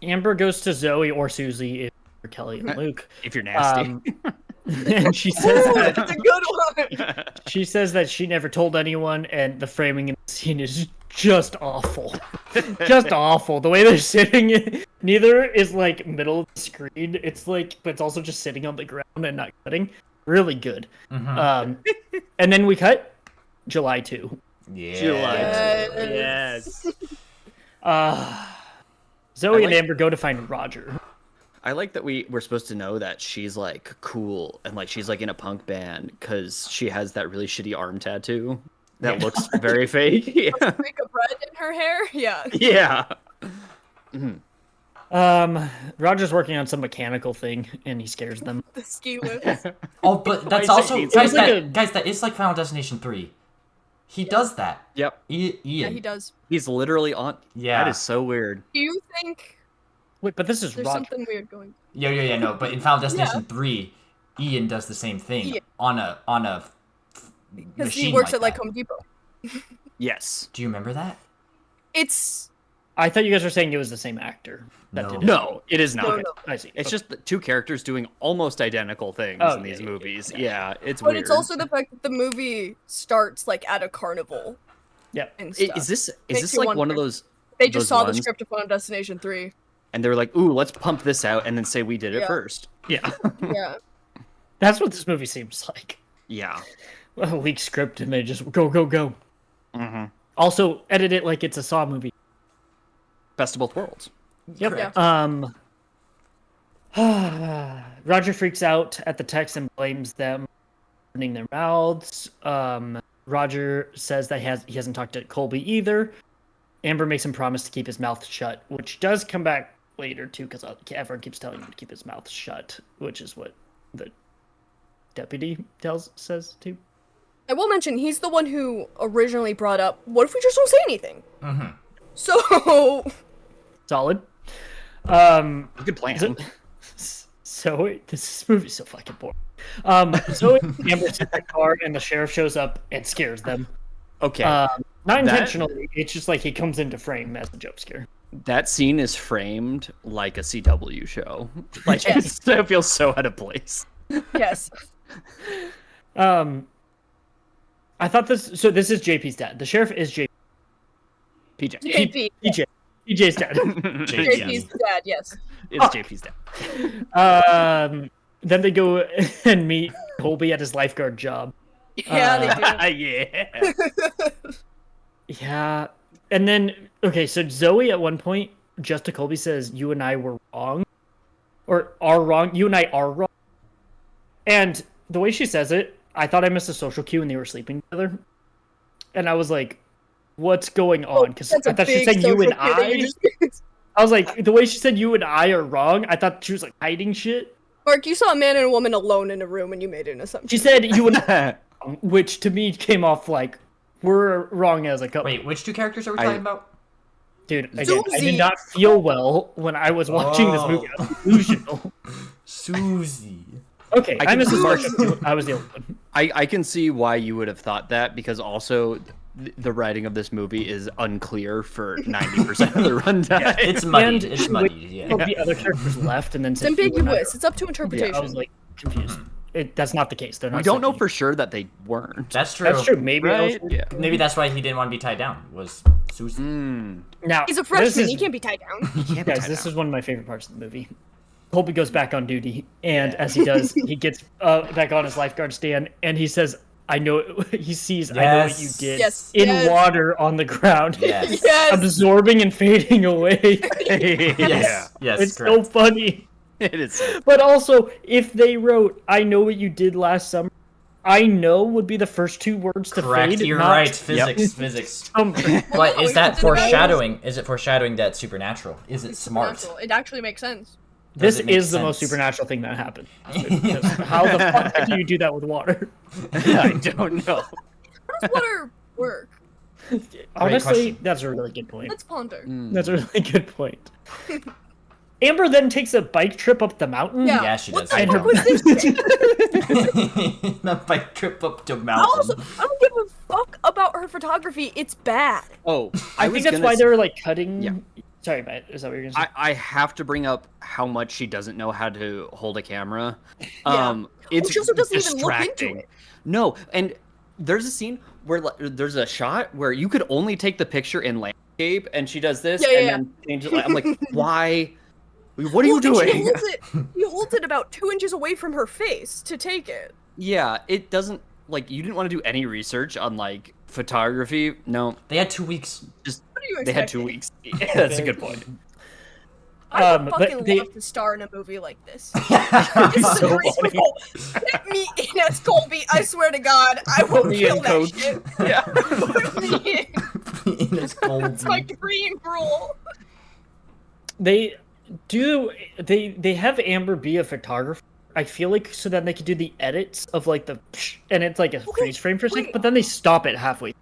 Amber goes to Zoe or Susie if you're Kelly and Luke. If you're nasty. And she says Ooh, that that's a good one. she says that she never told anyone, and the framing in the scene is just awful. Just awful. The way they're sitting, neither is like middle of the screen. It's like, but it's also just sitting on the ground and not cutting. Really good. Mhm. And then we cut July 2. Yeah. Yes. Zoe I and like- Amber go to find Roger. I like that we're supposed to know that she's like cool and like she's like in a punk band because she has that really shitty arm tattoo that looks very fake. Yeah. Streak of red in her hair. Yeah. Yeah. Roger's working on some mechanical thing, and he scares them. The ski lifts. Oh, but that's Why is also it- guys. it's like That is like Final Destination 3. He does that. Yep. Ian. Yeah, he does. He's literally on. Yeah. That is so weird. Do you think Wait, but this is there's Roger. something weird going? Yeah, no. But in Final Destination 3, Ian does the same thing Ian. on a Because machine he works like at like that. Home Depot. Yes. Do you remember that? It's I thought you guys were saying it was the same actor. That No. did it. No, it is not. No, Okay, no. I see. It's just the two characters doing almost identical things Oh, in these yeah, movies. yeah. Yeah, it's but weird. it's also the fact that the movie starts like at a carnival Yeah. and I- stuff. Is this Makes like you one of wonder. those? They just those saw ones? the script of Final Destination 3. And they're like, "Ooh, let's pump this out," and then say we did it Yeah. first. Yeah. Yeah. That's what this movie seems like. Yeah. A leaked script, and they just go, go, go. Mm-hmm. Also, edit it like it's a Saw movie. Best of both worlds. Yep. Correct. Roger freaks out at the text and blames them for opening their mouths. Roger says that he hasn't talked to Colby either. Amber makes him promise to keep his mouth shut, which does come back later too, because everyone keeps telling him to keep his mouth shut, which is what the deputy says too. I will mention he's the one who originally brought up, what if we just don't say anything? Mhm. So Solid. Good plan. So this movie's so fucking boring. So Amber's in the car and the sheriff shows up and scares them. Okay. Not intentionally. It's just like he comes into frame as a jump scare. That scene is framed like a CW show. Like Yes. it feels so out of place. yes. I thought this. So this is JP's dad. The sheriff is JP. PJ. JP. PJ's dad. JP's dad, yes. It's JP's dad. Then they go and meet Colby at his lifeguard job. Yeah, they do. Yeah. Yeah. And then, okay, so Zoe at one point, just to Colby says, "You and I were wrong." Or are wrong. You and I are wrong. And the way she says it, I thought I missed a social cue when they were sleeping together. And I was like, what's going on? Because That's I a thought she big said you and social cue that you I. just- I was like, the way she said you and I are wrong, I thought she was like hiding shit. Mark, you saw a man and a woman alone in a room and you made an assumption. She said you and I, which to me came off like we're wrong as a couple. Wait, which two characters are we talking about? Dude, again, I Susie. did not feel well when I was watching this movie. I was delusional. Susie. Okay, I I can missed the see- mark. I was the only one. I can see why you would have thought that because also the writing of this movie is unclear for 90% of the runtime. It's muddied. And It's she muddied. waited Yeah. till the other characters left and then It's said you and I ambiguous. are- It's up to Yeah, interpretation. I was like confused. That's not the case. They're not. We don't know saying- for sure that they weren't. That's true. That's true. Maybe Right? also- Yeah. Maybe that's why he didn't want to be tied down. Was Susie? Now He's a this freshman. is- He can't be tied down. Guys, this is one of my favorite parts of the movie. Colby goes back on duty, and as he does, he gets back on his lifeguard stand, and he says, I know he sees I know what you Yes. did Yes. in Yes. water on the ground. Yes. Yes. Absorbing and fading away. Yes. Yes. It's so Correct. funny. It is. But also, if they wrote "I know what you did last summer," I know would be the first two words to Correct. fade. You're not right. Physics. Physics. summer. But no, is it that doesn't matter. foreshadowing? Is it foreshadowing that supernatural? Is it smart? Supernatural. It actually makes sense. Does This it make is the most sense? supernatural thing that happened. Because how the fuck do you do that with water? I don't know. How does water work? Honestly, question. that's a really good point. Let's ponder. That's a really good point. Amber then takes a bike trip up the mountain. Yeah. Yeah, she What does. the I fuck know. was this? A bike trip up to Also, mountain. I don't give a fuck about her photography. It's bad. Oh, I think that's why they're like cutting. Yeah. Sorry, Matt. Is that what you're gonna say? I have to bring up how much she doesn't know how to hold a camera. Yeah. It's She also doesn't even look into distracting. it. No, and there's a scene where there's a shot where you could only take the picture in landscape, and she does this, Yeah, and yeah, then changes. I'm like, why? What are you Well, and doing? She holds it about 2 inches away from her face to take it. Yeah, it doesn't like you didn't want to do any research on like photography. No, They had 2 weeks. just What are you they had expecting? 2 weeks. Yeah, that's a good point. I would but fucking they- love to star in a movie like this. It's This is so a dream funny. role. Get me in as Colby. I swear to God, I will me kill in, that Coach. shit. Yeah. Put me in. In his cold. It's my dream role. They do. They have Amber be a photographer. I feel like so then they could do the edits of like the and it's like a freeze frame for a second, wait. but then they stop it halfway.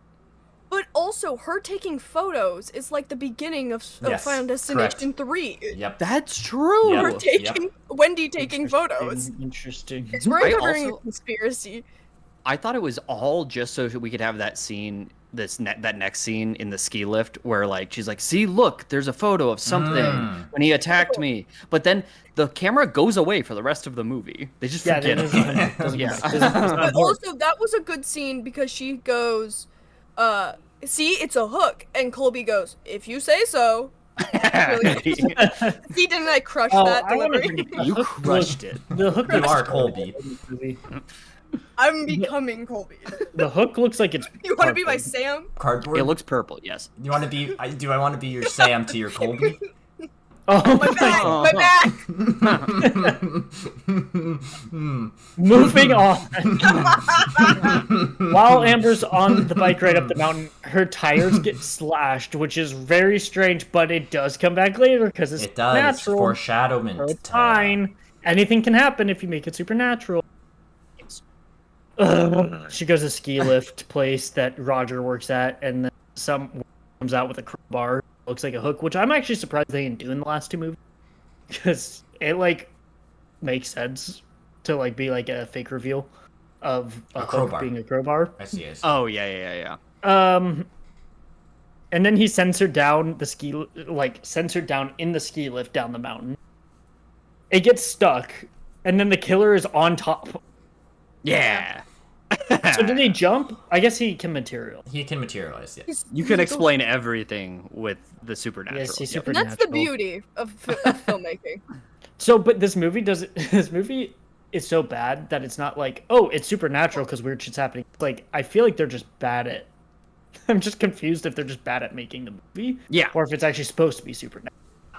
But also, her taking photos is like the beginning of Yes, Final Destination 3. Yep. That's true. Yeah. Her Yep. taking Wendy taking photos. Interesting. We're I uncovering also- a conspiracy. I thought it was all just so we could have that scene, that next scene in the ski lift where like she's like, "See, look, there's a photo of something when he attacked me." But then the camera goes away for the rest of the movie. They just Yeah, forget it it. doesn't, Yeah. it's not But important. also, that was a good scene because she goes, see, it's a hook. And Colby goes, if you say so. See, didn't I crush that I wanna delivery? bring You crushed it. The hook You looks are terrible Colby. in this movie. I'm becoming Colby. The hook looks like it's. You want to be my cardboard. Sam? Cardboard. It looks purple. Yes. You want to be? Do I want to be your Sam to your Colby? Oh My back! My back! Moving on. While Amber's on the bike ride up the mountain, her tires get slashed, which is very strange, but it does come back later because it's It does. natural. Foreshadowment. So it's fine. Anything can happen if you make it supernatural. She goes to ski lift place that Roger works at, and then some comes out with a crowbar. Looks like a hook, which I'm actually surprised they didn't do in the last two movies, because it like makes sense to like be like a fake reveal of a hook crowbar. being a crowbar. I see. I see. Oh yeah. And then he sends her down the ski, like sends her down in the ski lift down the mountain. It gets stuck, and then the killer is on top. Yeah. So did he jump? I guess he can material. He can materialize. Yeah. You can explain everything with the supernatural. Yes, he's Yep. And that's the supernatural. beauty of filmmaking. So, but this movie doesn't. This movie is so bad that it's not like, oh, it's supernatural because weird shit's happening. Like, I feel like they're just bad at. I'm just confused if they're just bad at making the movie. Yeah. Or if it's actually supposed to be supernatural.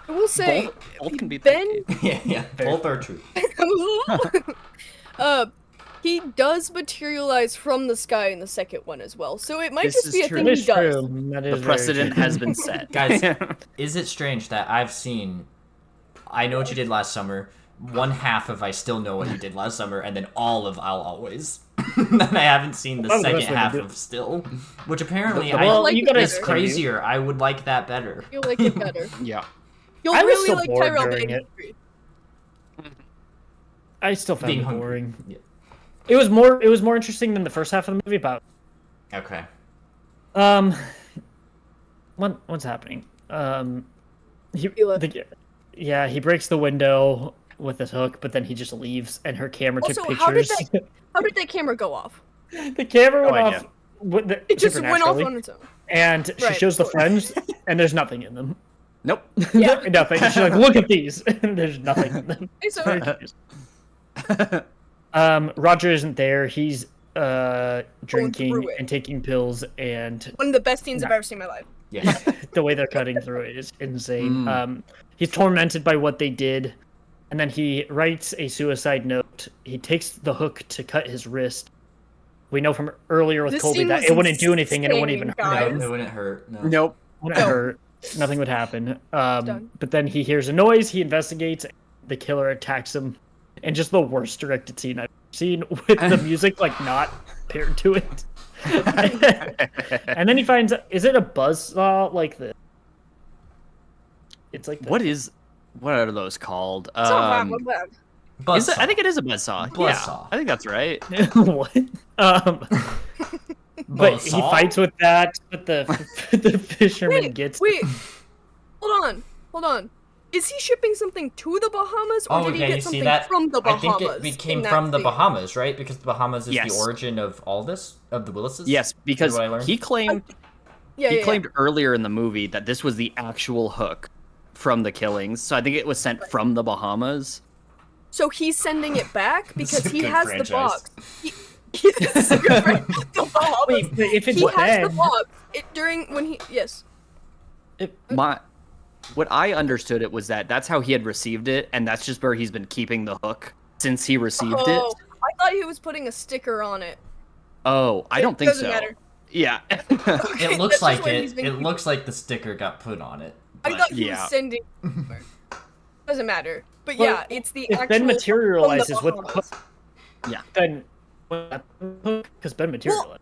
I will say, Both can be Ben- Yeah. Both are true. he does materialize from the sky in the second one as well. So it might This just is be a true. thing That he is does. true. That is The very precedent true. has been set. Guys, is it strange that I've seen I Know What You Did Last Summer, one half of I Still Know What You Did Last Summer, and then all of I'll Always. And I haven't seen the That was the second best way to half do it. of Still, which apparently Well, like you it gotta. it's better. crazier. I would like that better. You'll like it better. Yeah. You'll I was really still like bored Tyrell during Baker. it. I still found Being it hungry. boring. Yeah. It was more interesting than the first half of the movie. About Okay. what's happening? He Feel he breaks the window with his hook, but then he just leaves, and her camera took Also, how did pictures. How did that camera go off? The camera went No off. idea. It It just went off on its own. and she Right, shows the of course. friends, and there's nothing in them. Nope. Yeah. Nothing. She's like, look at these, and there's nothing in them. Hey, so Very confusing. Roger isn't there. He's drinking it. and taking pills, and One of the best scenes I've ever seen in my life. Yeah. the way they're cutting through it is insane. Mm. He's tormented by what they did, and then he writes a suicide note. He takes the hook to cut his wrist. We know from earlier with This Colby scene that was it wouldn't do anything and it wouldn't even insane, hurt guys. him. It wouldn't hurt. No. Nope. Wouldn't hurt. Nothing would happen. But then he hears a noise. He investigates. The killer attacks him, and just the worst directed scene I've seen with the music like not paired to it. And then he finds, is it a buzzsaw like the? It's like the, What are those called? It's not bad, not bad. Is it, I think it is a buzzsaw. Buzzsaw. Yeah, I think that's right. what? But he Buzzsaw? fights with that, but the fisherman gets. Wait, hold on. Is he shipping something to the Bahamas, or did he okay, get you see something that? from the I Bahamas? think it came in that from the scene? Bahamas, right? Because the Bahamas is Yes. the origin of all this, of the Willises. Yes, because Is what I learned? he claimed Yeah, he yeah, claimed earlier in the movie that this was the actual hook from the killings. So I think it was sent from the Bahamas. So he's sending it back This because is a he good has franchise. the box. This is a good franchise. The Bahamas. Wait, but if it's He has the Ben, box. Yes. What I understood it was that that's how he had received it, and that's just where he's been keeping the hook since he received Oh, it. I thought he was putting a sticker on it. Oh, I don't think doesn't so. matter. Yeah. It looks That's just like what it. he's been It keeping. looks like the sticker got put on it. I but- thought he yeah. was sending. Doesn't matter. But Well, yeah, it's the if actual. Ben materializes from with the the hook, Yeah. then because Ben materialized.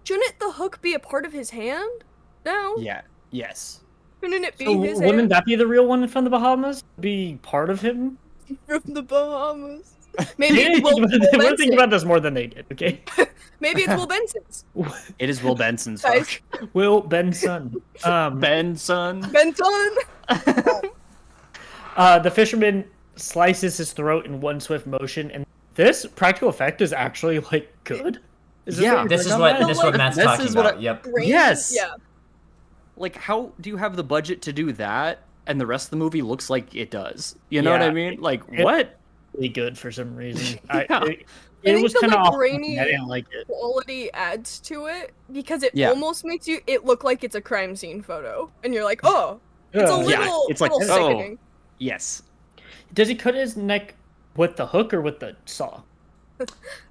Shouldn't the hook be a part of his hand? No. Yeah. Yes. Shouldn't it be So his wouldn't hand that be the real one from the Bahamas? Be part of him? from the Bahamas? They Maybe didn't it's Will think Benson. about this more than they did. Okay, Maybe it's Will Benson's. It is Will Benson's Guys. hook. Will Benson. Benson. Benton. The fisherman slices his throat in one swift motion, and this practical effect is actually like good. Is this Yeah, what you're This is talking what about? this is what Matt's This talking is what about. I- Yep. Yes. Yeah. Like, how do you have the budget to do that, and the rest of the movie looks like it does? You know what I Yeah. mean? Like, It- what? Really good for some reason. Yeah. It think was the, kind of like, off. grainy- I didn't like it. Quality adds to it because it Yeah. almost makes it look like it's a crime scene photo, and you're like, oh, it's a Yeah. little, it's like, little oh. sickening. Yes. Does he cut his neck with the hook or with the saw?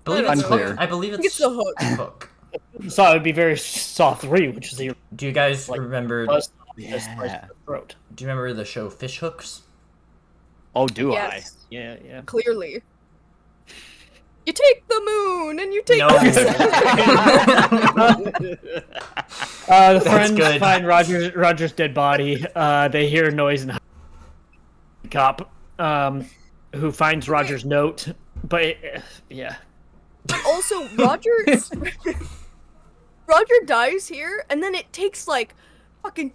Believe it's Unclear. hook. I believe think it's it's the hook. hook. The saw would be very saw 3, which is the Do you guys Like, remember? buzz Yeah. just slice the throat. Do you remember the show Fish Hooks? Oh, do Yes, Yeah, yeah. clearly. You take the moon and you take No. The friends good. find Roger's dead body. They hear a noise and cop, who finds Roger's note. But yeah, Also, Roger dies here, and then it takes like fucking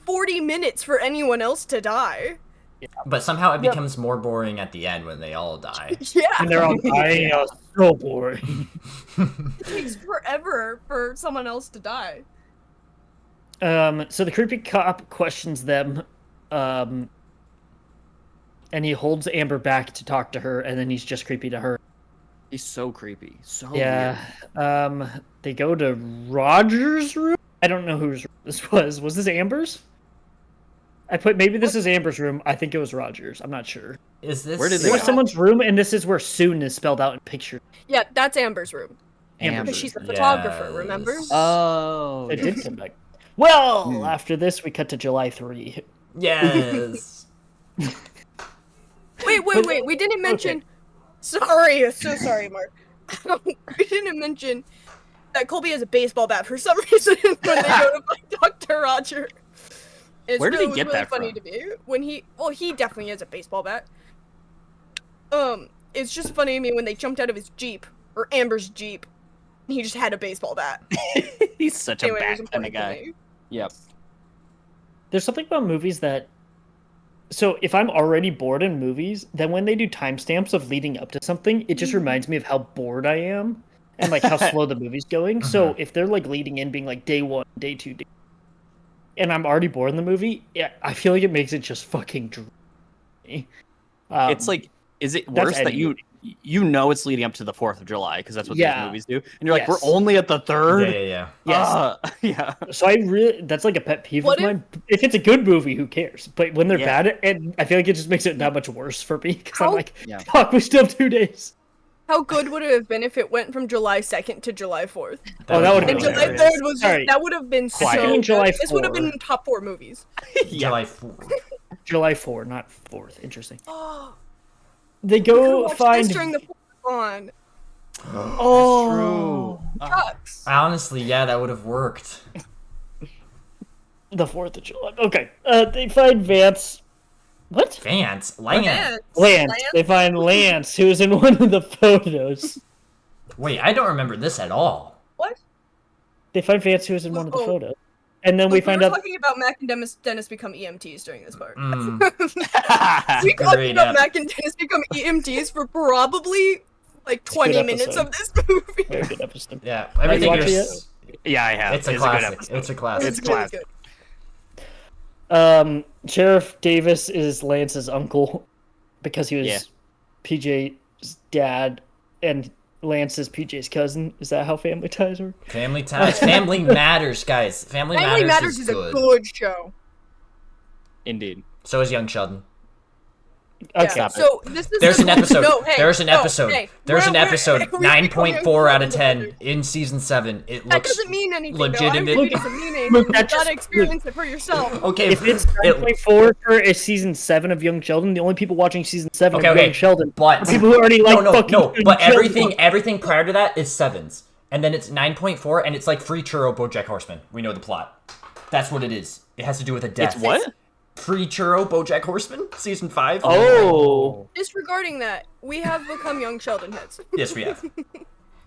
40 minutes for anyone else to die. But somehow it becomes more boring at the end when they all die. Yeah, and they're all dying. Oh, so boring. it takes forever for someone else to die. So the creepy cop questions them, and he holds Amber back to talk to her, and then he's just creepy to her. He's so creepy. So Yeah. weird. They go to Roger's room. I don't know whose room this was. Was this Amber's? Maybe this is Amber's room. I think it was Roger's. I'm not sure. Is this? Where did There they was go? someone's room, and this is where "soon" is spelled out in picture. Yeah, that's Amber's room. Amber. Because she's a photographer, remember? Yes. Oh. It did come back. Well, after this, we cut to July 3. Yes. Wait, we didn't mention. So sorry, Mark. We didn't mention that Colby has a baseball bat for some reason when they go to find Dr. Roger. It's Where did he really- get really that funny from? to me when he definitely has a baseball bat. It's just funny to me when they jumped out of his Jeep or Amber's Jeep, and he just had a baseball bat. He's such a Anyway, it was bat kind of important to guy. me. Yep. There's something about movies that. So if I'm already bored in movies, then when they do timestamps of leading up to something, it just reminds me of how bored I am and like how slow the movie's going. So if they're like leading in, being like day 1, day 2, and I'm already bored in the movie, yeah, I feel like it makes it just fucking. It's It's like Is it That's worse that editing. you know it's leading up to the 4th of July because that's what these movies do, and you're like, Yes. we're only at the 3rd. Yeah. Yes. Yeah. So that's like a pet peeve What of mine. If it's a good movie, who cares? But when they're Yeah. bad, and I feel like it just makes it that much worse for me because I'm How- like, Yeah. fuck, we still have 2 days. How good would it have been if it went from July 2nd to July 4th? Oh, that would've And been July hilarious. 3rd was Sorry. that would have been Quiet. so Saying July good. This would have 4. been top 4 movies. July 4th. July 4, not 4th. Interesting. Oh, They you could've go watched find. this during the 4th on. Oh, Shucks. Honestly, yeah, that would have worked. the 4th of July. Okay. They find Vance. What? Lance. Lance. Lance. They find Lance, who is in one of the photos. Wait, I don't remember this at all. What? They find Vance, who is in one of the Oh. photos. And then we Look, find were out. talking about Mac and Dennis become EMTs during this part. Mm, We talked Great about app. Mac and Dennis become EMTs for probably like 20 minutes episode. of this movie. Very good episode. yeah, you everything watch is. Yeah, I have. It's a good classic. episode. It's a classic. It's really classic. good. Sheriff Davis is Lance's uncle because he was Yeah. PJ's dad, and Lance is PJ's cousin. Is that how family ties work? Family ties. Family matters, guys. Family, Family matters, Matters is good. a good show. Indeed. So is Young Sheldon. Okay. Yeah. So this is There's the an episode. No, hey, There's an no, episode. hey, There's an we're- episode. we- 9.4 out of we- 10 in season 7. It That looks doesn't mean anything. legitimate. Though. I'm reading some meaning. Look, You that gotta just- experience it for yourself. Okay. If it's 9.4 for a season 7 of Young Sheldon, the only people watching season 7 Okay, of okay, Young Sheldon but- are people who already like fucking no. Young But Sheldon. everything prior to that is 7s, and then it's 9.4, and it's like free churro BoJack Horseman. We know the plot. That's what it is. It has to do with a death. It's what? Free churro BoJack Horseman, season 5. Oh. Disregarding that, we have become young Sheldon heads. Yes, we have.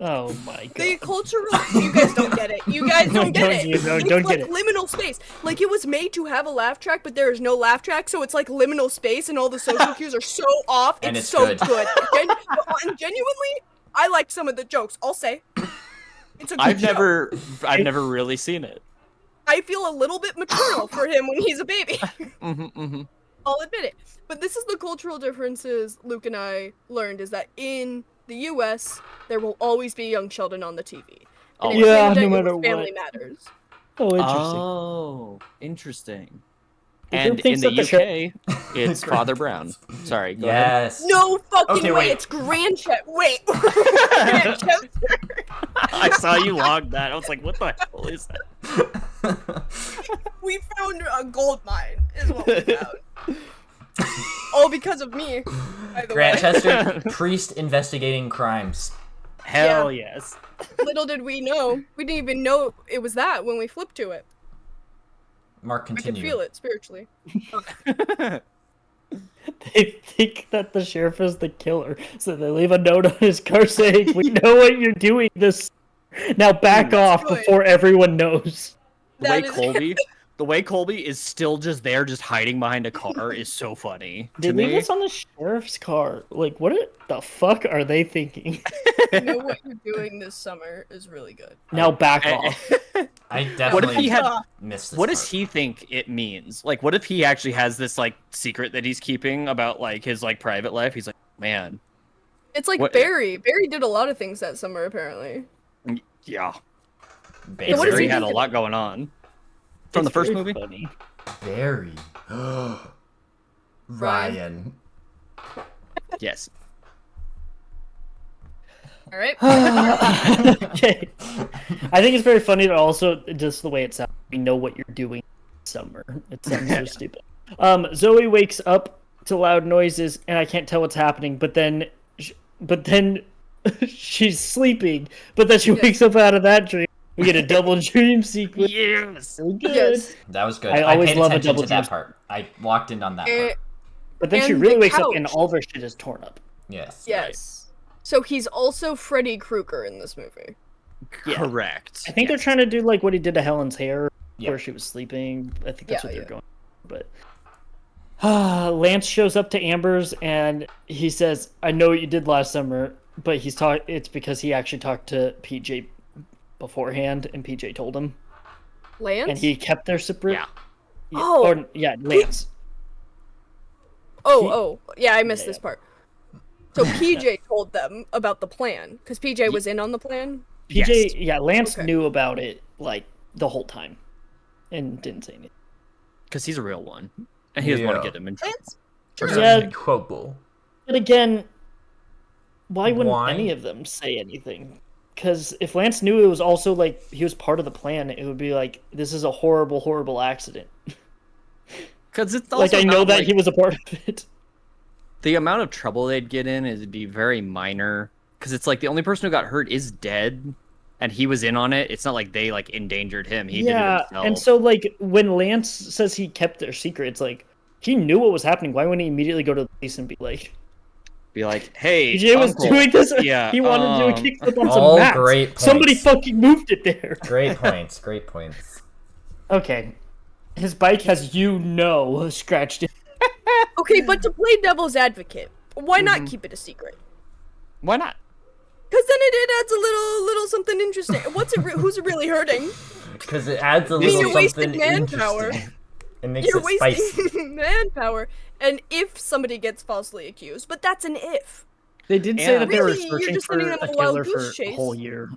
Oh my god. The cultural, you guys don't get it. You guys don't get it. Don't It's get like it. liminal space. Like it was made to have a laugh track, but there is no laugh track, so it's like liminal space, and all the social cues are so off. And It's it's so good. good. And genuinely, I liked some of the jokes. I'll say, it's a good I've show. never really seen it. I feel a little bit maternal for him when he's a baby. Mm-hmm. I'll admit it. But this is the cultural differences Luke and I learned is that in the US, there will always be young Sheldon on the TV. Oh, in yeah, Canada, no it matter was Family what. Matters. Oh, interesting. Oh, interesting. The And group thinks in the that the UK, it's Father Brown. Sorry. Go ahead. Yes. No fucking Okay, way, wait. it's Grandchester. Wait. Grandchester. I saw you log that. I was like, what the hell is that? We found a gold mine, is what we found. All because of me, by the way. Grantchester, priest investigating crimes. Hell yes. Little did we know. We didn't even know it was that when we flipped to it. Mark, I can continue. feel it spiritually. They think that the sheriff is the killer, so they leave a note on his car saying, "We know what you're doing. This now back off good. before everyone knows." The way Colby is still just there, just hiding behind a car, is so funny They to leave me. this on the sheriff's car. Like, what the fuck are they thinking? You know what you're doing this summer is really good. Now back I- off. I What if definitely he had? missed this What does part. he think it means? Like, what if he actually has this like secret that he's keeping about like his like private life? He's like, man, It's like What- Barry. Barry did a lot of things that summer, apparently. yeah, Barry. what does Barry he had a think lot going on from the It's first very movie. funny. Barry. Ryan. Yes. All right. Okay. I think it's very funny, but also just the way it sounds. We know what you're doing summer. It sounds so stupid. Zoe wakes up to loud noises, and I can't tell what's happening. But then she's sleeping. But then she wakes up out of that dream. We get a double dream sequence. Yes. So good. Yes. That was good. I I, always paid love a attention double to that dream. part. I walked in on that Eh, part. But then she And really the wakes up, and couch. all of her shit is torn up. Yes. Yes. So he's also Freddy Krueger in this movie. Yeah. Correct. I think they're Yes. trying to do like what he did to Helen's hair, Yeah. where she was sleeping. I think that's Yeah, what they're yeah. going. But Lance shows up to Amber's and he says, "I know what you did last summer," but it's because he actually talked to PJ beforehand, and PJ told him, Lance? and he kept their secret. Yeah. Oh. Lance. Oh, yeah, I missed this part. So PJ told them about the plan because PJ was in on the plan. PJ, yeah, Lance Okay. knew about it like the whole time, and didn't say anything. Because he's a real one, and he doesn't want to Yeah. get him in trouble. Lance, Yeah. Quoble. But again, why wouldn't Why? any of them say anything? Because if Lance knew it was also like he was part of the plan, it would be like this is a horrible, horrible accident. Because it's Like also I know not, that like, he was a part of it. the amount of trouble they'd get in is be very minor. Because it's like the only person who got hurt is dead, and he was in on it. It's not like they like endangered him. He did it himself. And so like when Lance says he kept their secret, it's like he knew what was happening. Why wouldn't he immediately go to the police and be like, Be like, hey, PJ was uncle, doing this? Yeah, he wanted to do a kickflip on all some mats. great points. Somebody fucking moved it there. Great points. Great points. Okay, his bike has scratched it. okay, but to play devil's advocate, why not keep it a secret? Why not? Because then it adds a little something interesting. Who's it really hurting? Because it adds a mean, little you're wasting something manpower. interesting. It makes You're it spicy. wasting manpower. And if somebody gets falsely accused, but that's an if. They did say And- that they were Really, you're searching just for sending them a on a wild killer for goose a chase. whole year.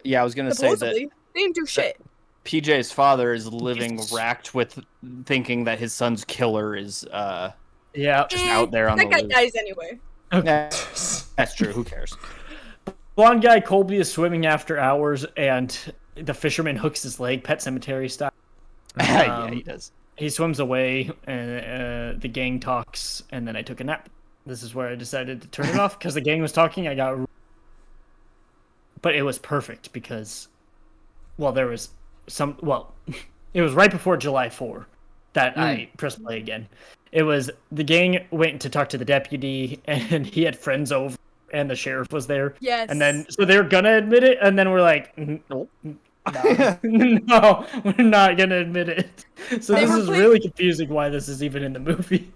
Yeah, I was gonna say Supposedly, that they didn't do shit. PJ's father is living racked with thinking that his son's killer is Yeah. just out there on that the guy loose. dies anyway. That's true. Who cares? Blonde guy Colby is swimming after hours, and the fisherman hooks his leg, Pet Cemetery style. Yeah, he does. He swims away, and the gang talks, and then I took a nap. This is where I decided to turn it off because the gang was talking. But it was perfect because, well, there was some. Well, it was right before July 4 that I pressed play again. It was the gang went to talk to the deputy, and he had friends over, and the sheriff was there. Yes. And then so they were gonna admit it, and then we're like, nope. No, we're not gonna admit it. So They this were is playing- really confusing why this is even in the movie.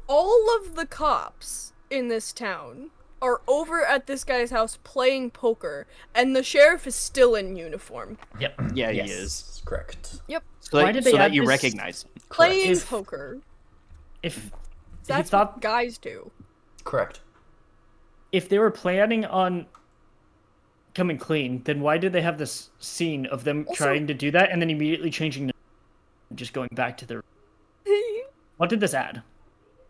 all of the cops in this town are over at this guy's house playing poker, and the sheriff is still in uniform. Yep. Yeah, Yes, he is. correct. Yep. So Why that, did they so that add you this- recognize him. Playing If- poker. If That's he thought what guys do. Correct. if they were planning on coming clean, then why did they have this scene of them Also- trying to do that and then immediately changing the just going back to their what did this add?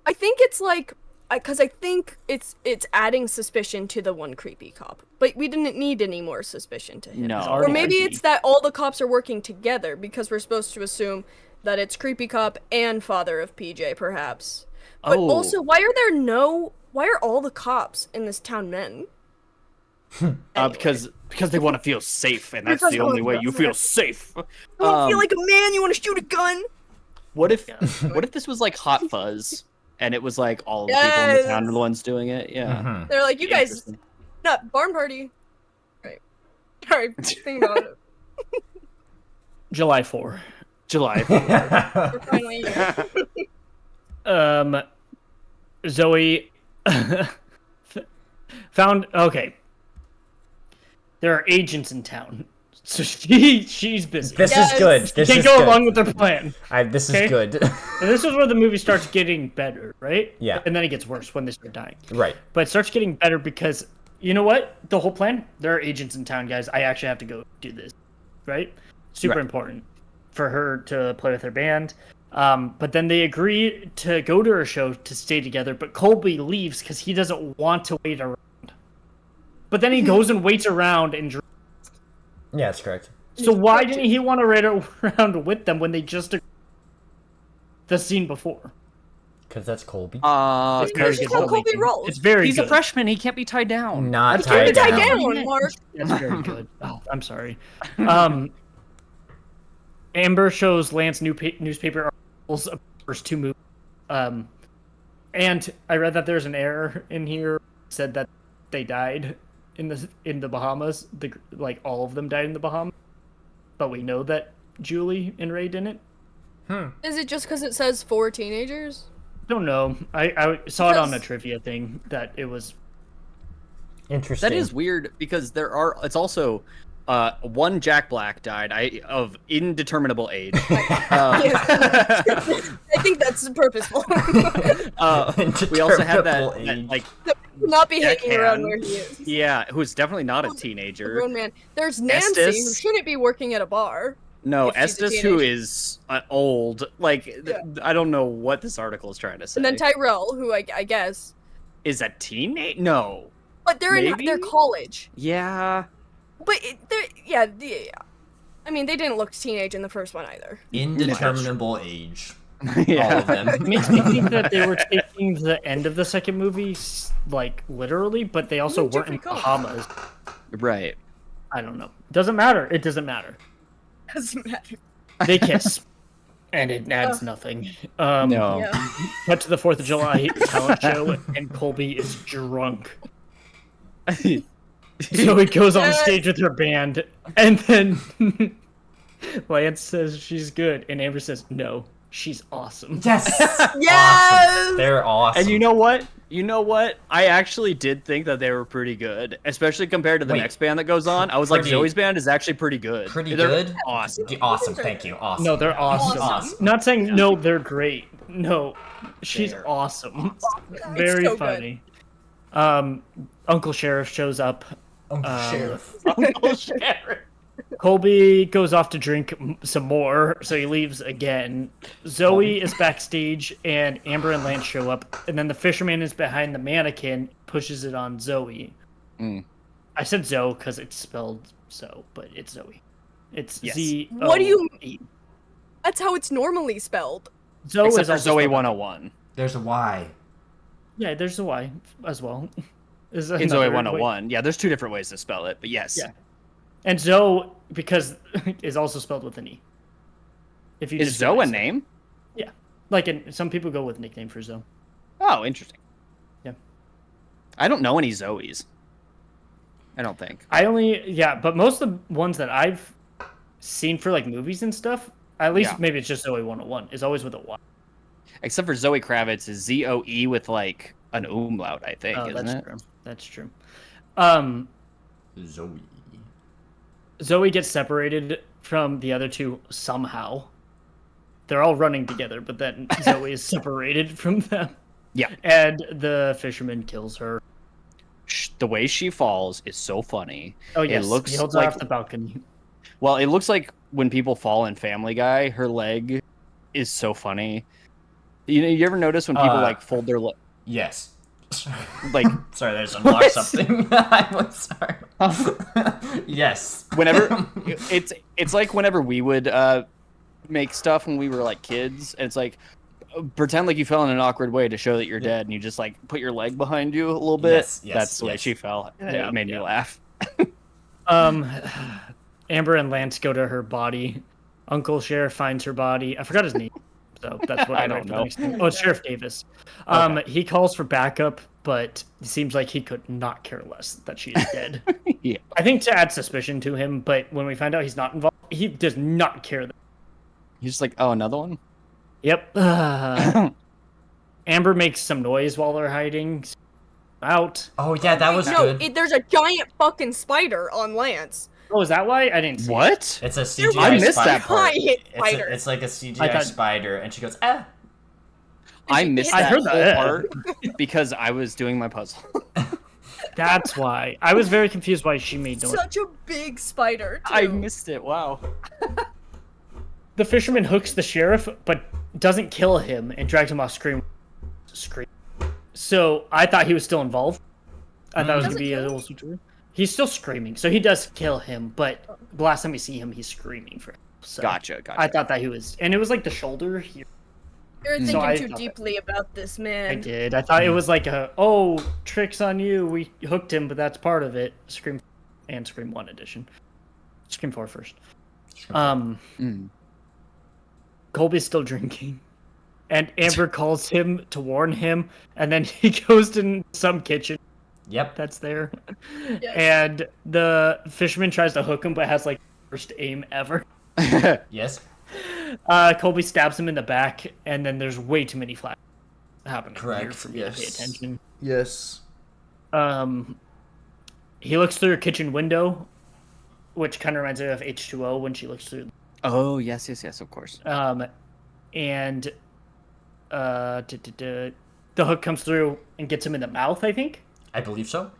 I think it's like, because I think it's adding suspicion to the one creepy cop, but we didn't need any more suspicion to him. No. It's Or already maybe creepy. it's that all the cops are working together because we're supposed to assume that it's creepy cop and father of PJ, perhaps. But Oh. also, why are all the cops in this town men? Anyway. Because they want to feel safe, and that's Because the they only wanna way feel you feel safe. You don't Um, feel like a man, you want to shoot a gun? What if this was like Hot Fuzz, and it was like all the people in the town are the Yes. ones doing it? Yeah. Mhm. They're like, you Be guys, interesting. not barn party. Right. Sorry, think about it. July 4. July. We're finally here. Zoe found okay. There are agents in town. So she's busy. This Yes. is good. She This can't is go good. along with their plan. This is Okay. good. And this is where the movie starts getting better, right? Yeah. And then it gets worse when they start dying. Right. But it starts getting better because you know what? The whole plan, there are agents in town, guys. I actually have to go do this. Right? Super Right. important for her to play with her band. But then they agree to go to her show to stay together, but Colby leaves because he doesn't want to wait around. But then he goes and waits around and Yeah, that's correct. so why didn't he want to wait around with them when they just the scene before? Because that's Colby. It's very That's good just how Colby filmmaking. rolls. It's very He's good. a freshman. He can't be tied down. Not Can't tied be tied down. down, Mark. That's very good. Oh, I'm sorry. Amber shows Lance newspaper articles of the first two movies. And I read that there's an error in here. Said that they died in the Bahamas. Like all of them died in the Bahamas. But we know that Julie and Ray didn't. Is it just because it says 4 teenagers? Don't know. I saw it on a Because- trivia thing that it was. Interesting. That is weird because there are. It's also one Jack Black died of indeterminable age. I think that's purposeful. We also have that Indeterminable age. like Will not be hanging Deckhand. around where he is. Yeah, who's definitely not a A teenager. grown man. There's Nancy, who Estes. shouldn't be working at a bar. No, if she's a Estes, who teenager. is old. Like, Yeah. I don't know what this article is trying to say. And then Tyrell, who I guess. Is a teenage? No. But they're in Maybe? their college. Yeah. But yeah. I mean, they didn't look teenage in the first one either. Indeterminable age. Yeah. All of them. It makes me think that they were taking the end of the second movie, like, literally, but they also weren't in Bahamas. Right. I don't know. Doesn't matter. It doesn't matter. Doesn't matter. They kiss, and it adds nothing. No. Yeah. Cut to the 4th of July talent show, and Colby is drunk. So he goes on stage with her band, and then Lance says she's good, and Amber says, no, she's awesome. Yes. Yes! Awesome. They're awesome. And you know what? You know what? I actually did think that they were pretty good, especially compared to the Wait. next band that goes on. I was like, Pretty- Zoe's band is actually pretty good. Pretty They're good? Awesome. Awesome. Thank you. Awesome. No, they're awesome. Awesome. Not saying no, they're great. No, she's They're awesome. Very so good. funny. Uncle Sheriff shows up. Sheriff. Uncle Sheriff. Colby goes off to drink some more, so he leaves again. Zoe is backstage, and Amber and Lance show up, and then the fisherman is behind the mannequin, pushes it on Zoe. Mm. I said Zoe because it's spelled so, but it's Zoe. It's Yes. Z. What do you? That's how it's normally spelled. Zoe Except is for also Zoe spelled- 101. There's a Y. Yeah, there's a Y as well. Is In Zoe another way- 101. Yeah, there's two different ways to spell it, but yes. Yeah. And Zoe, because is also spelled with an E. If you Is just Zoe a realize it. name? Yeah. Like, some people go with nickname for Zoe. Oh, interesting. Yeah. I don't know any Zoes. I don't think. But most of the ones that I've seen for, like, movies and stuff, at least Yeah. maybe it's just Zoe 101, is always with a Y. Except for Zoe Kravitz is ZOE with like an umlaut, I think, Oh, isn't that's it? true. That's true. Zoe. Zoe gets separated from the other two somehow. They're all running together, but then Zoe is separated from them. Yeah. And the fisherman kills her. The way she falls is so funny. Oh, yes. It looks he holds her like off the balcony. Well, it looks like when people fall in Family Guy, her leg is so funny. You know, you ever notice when people like fold their leg? Yes. Like, sorry, I just unlocked something. I'm sorry. Yes. whenever it's like whenever we would make stuff when we were like kids, and it's like pretend like you fell in an awkward way to show that you're dead, and you just like put your leg behind you a little bit. Yes, That's the way yes. she fell. Yeah, It made me laugh. Amber and Lance go to her body. Uncle Sheriff finds her body. I forgot his name, so that's what I I don't write for the know. next name. Oh, it's Sheriff Davis. Okay. He calls for backup, but it seems like he could not care less that she is dead. Yeah. I think to add suspicion to him, but when we find out he's not involved, he does not care. He's just like, oh, another one? Yep. Amber makes some noise while they're hiding. Out. Oh yeah, that was no, good. there's a giant fucking spider on Lance. Oh, is that why? I didn't see it. What? It's a There CGI I missed spider. that part. Giant It's, spider. it's like a CGI I thought- spider, and she goes, ah. I missed I that heard whole that. part because I was doing my puzzle. That's why. I was very confused why she made noise. Such a big spider. Too. I missed it. Wow. The fisherman hooks the sheriff, but doesn't kill him and drags him off screen. So I thought he was still involved. I thought it was gonna Doesn't be a kill little situation. He's still screaming, so he does kill him. But the last time we see him, he's screaming for him. So Gotcha. I thought that he was, and it was like the shoulder here. You're So thinking I too thought that- deeply about this man. I did. I thought it was like tricks on you. We hooked him, but that's part of it. Scream and Scream 1 edition. Scream 4 first. Colby's still drinking. And Amber calls him to warn him, and then he goes to some kitchen Yep. that's there. Yes. And the fisherman tries to hook him, but has like worst aim ever. Yes. Colby stabs him in the back, and then there's way too many flashes happening here Correct. for me to pay Yes. attention. Yes. He looks through a kitchen window, which kind of reminds me of H2O when she looks through. Oh, yes, of course. The hook comes through and gets him in the mouth, I think. I believe so.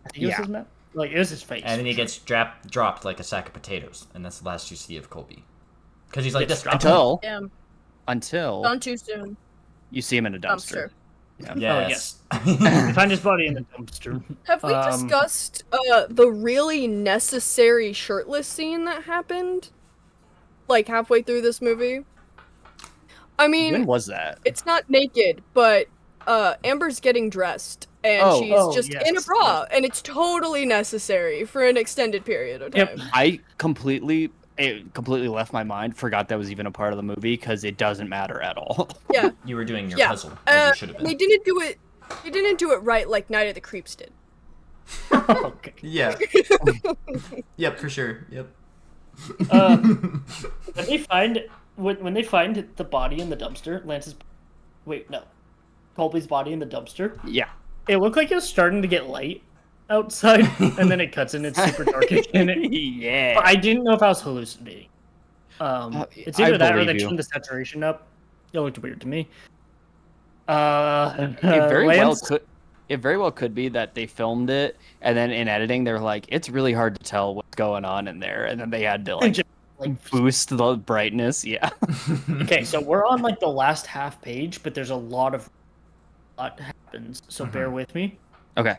I think it was his mouth. Like, it was his face. And then he gets dropped like a sack of potatoes, and that's the last you see of Colby. Because he's like, Gets this dropped. Until Gone too soon. you see him in a dumpster. Dumpster. Yes. Oh, yes. Find his body in the dumpster. Have we discussed the really necessary shirtless scene that happened? Like halfway through this movie? I mean, When was that? it's not naked, but Amber's getting dressed and she's just in a bra, and it's totally necessary for an extended period of time. Yep. It completely left my mind. Forgot that was even a part of the movie because it doesn't matter at all. Yeah. You were doing your puzzle, as you should have been. They didn't do it right like Night of the Creeps did. Okay. Yeah. Yep, for sure. Yep. When they find the body in the dumpster, Colby's body in the dumpster. Yeah. It looked like it was starting to get light outside, and then it cuts and it's super dark again. Yeah. But I didn't know if I was hallucinating. It's either that or they turned the saturation up. It looked weird to me. It very well could be that they filmed it and then in editing they're like, it's really hard to tell what's going on in there, and then they had to like boost the brightness. Yeah. Okay, so we're on like the last half page, but there's a lot happens, so bear with me. Okay.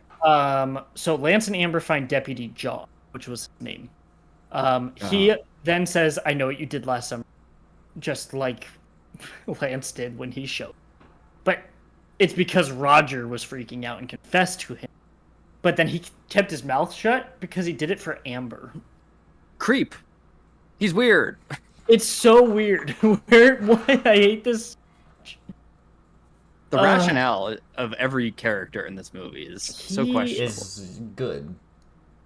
So Lance and Amber find Deputy John, which was his name. He then says, "I know what you did last summer," just like Lance did when he showed. But it's because Roger was freaking out and confessed to him. But then he kept his mouth shut because he did it for Amber. Creep. He's weird. It's so weird. Why I hate this. The rationale of every character in this movie is so questionable. Is good.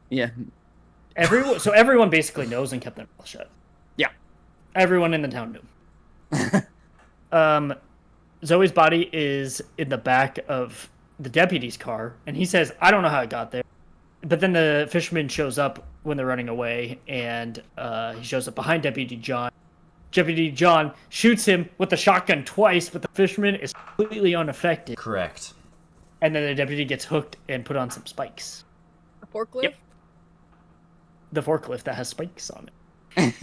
Yeah. Everyone basically knows and kept their mouth shut. Yeah. Everyone in the town knew. Zoe's body is in the back of the deputy's car, and he says, "I don't know how it got there." But then the fisherman shows up when they're running away, and he shows up behind Deputy John. Deputy John shoots him with a shotgun twice, but the fisherman is completely unaffected. Correct. And then the deputy gets hooked and put on some spikes. A forklift? Yep. The forklift that has spikes on it.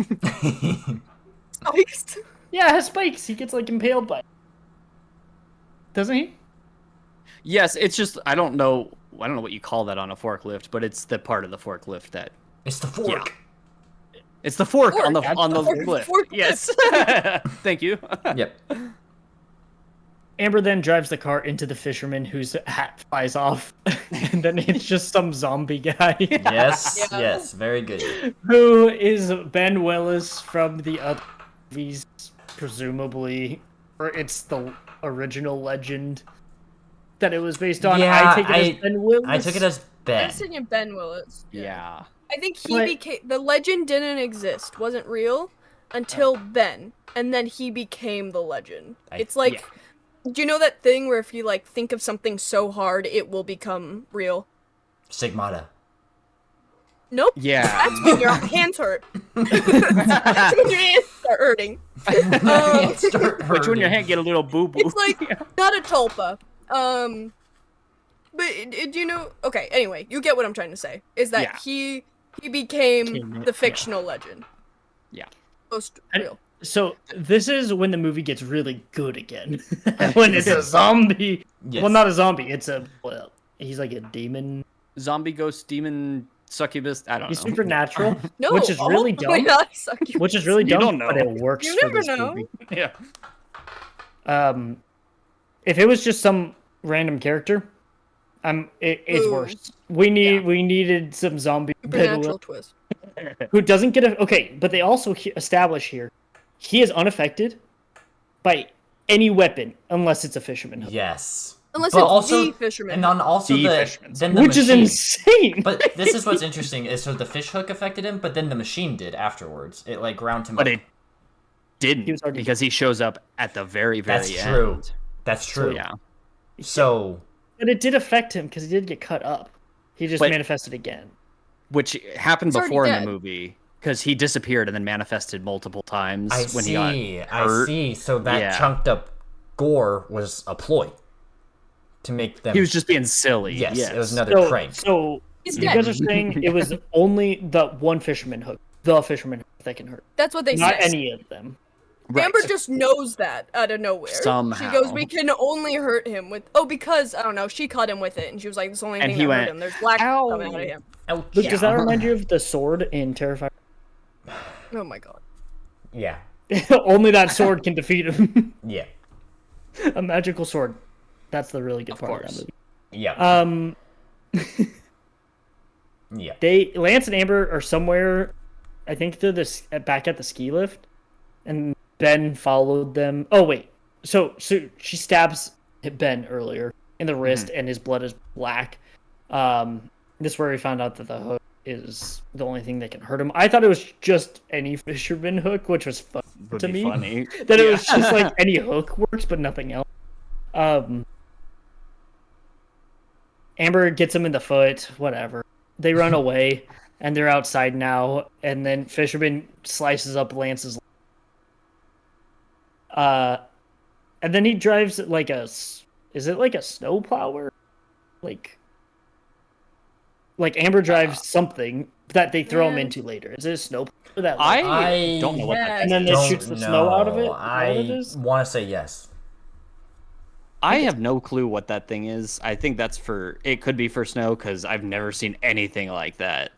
Spikes? Yeah, it has spikes. He gets like impaled by it. Doesn't he? Yes, it's just I don't know what you call that on a forklift, but it's the part of the forklift that It's the fork. Yeah. It's the fork on the lift. Forklift. Yes. Thank you. Yep. Amber then drives the car into the fisherman whose hat flies off, and then it's just some zombie guy. Yes, Yeah. yes, very good. Who is Ben Willis from the other movies, presumably, or it's the original legend that it was based on. Yeah, I take it as Ben Willis. I took it as Ben. I'm thinking Ben Willis. Yeah. I think the legend didn't exist, wasn't real, until then. And then he became the legend. It's like, do you know that thing where if you like think of something so hard, it will become real? Stigmata. Nope. Yeah. That's when your hands hurt. That's when your hands start hurting. Which when your hand get a little boo-boo. It's like, not a tulpa. But do you know? Okay, anyway, you get what I'm trying to say. Is that he became the fictional legend. Yeah. Most real. So this is when the movie gets really good again. When it's a zombie. Yes. Well, not a zombie. It's he's like a demon. Zombie, ghost, demon, succubus. I don't He's know. supernatural. No, which is really hopefully dumb. not succubus. Which is really You dumb, don't know. but it works You for never this know. movie. Yeah. If it was just some random character, it's Ooh. worse. We needed some zombie Supernatural twist. who doesn't get okay, but they also establish here he is unaffected by any weapon unless it's a fisherman hook. Yes. Unless But it's also, the fisherman. And then also The the fisherman's then the Which machine. is insane. But this is what's interesting is so the fish hook affected him, but then the machine did afterwards. It like ground him But up. it didn't He was already- because he shows up at the very, very That's end. true. That's true. Yeah. So But it did affect him because he did get cut up. He just But- manifested again. Which happened He's already before in dead. the movie because he disappeared and then manifested multiple times I when see. he got hurt. I see. So that Yeah. chunked up gore was a ploy to make them. He was just being silly. Yes, Yes. it was another prank. So He's you dead. guys are saying it was only the one fisherman hook, the fisherman hook that can hurt, That's what they not said. any of them. Right. Amber just knows that out of nowhere. Somehow. She goes, we can only hurt him with... Oh, because, I don't know, she cut him with it, and she was like, this is the only And thing he that hurt went, him. There's black "Ow." coming out of him. Ouch. Luke, does that Yeah. remind you of the sword in Terrifier? Oh my god. Yeah. Only that sword can defeat him. Yeah. A magical sword. That's the really good Of part of course. that movie. Yeah. Yeah. Lance and Amber are somewhere, I think they're back at the ski lift, and Ben followed them. Oh wait, so she stabs Ben earlier in the wrist, and his blood is black. This is where we found out that the hook is the only thing that can hurt him. I thought it was just any fisherman hook, which was fun Would to be me. funny. That it was just like any hook works, but nothing else. Amber gets him in the foot, whatever. They run away, and they're outside now, and then Fisherman slices up Lance's... and then he drives like is it like a snowplower? Like Amber drives something that they throw him into later. Is it a snowplower? That I don't know what that and then is. it shoots the snow out of it? Is that what it I is? want to say yes. I have no clue what that thing is. I think it could be for snow because I've never seen anything like that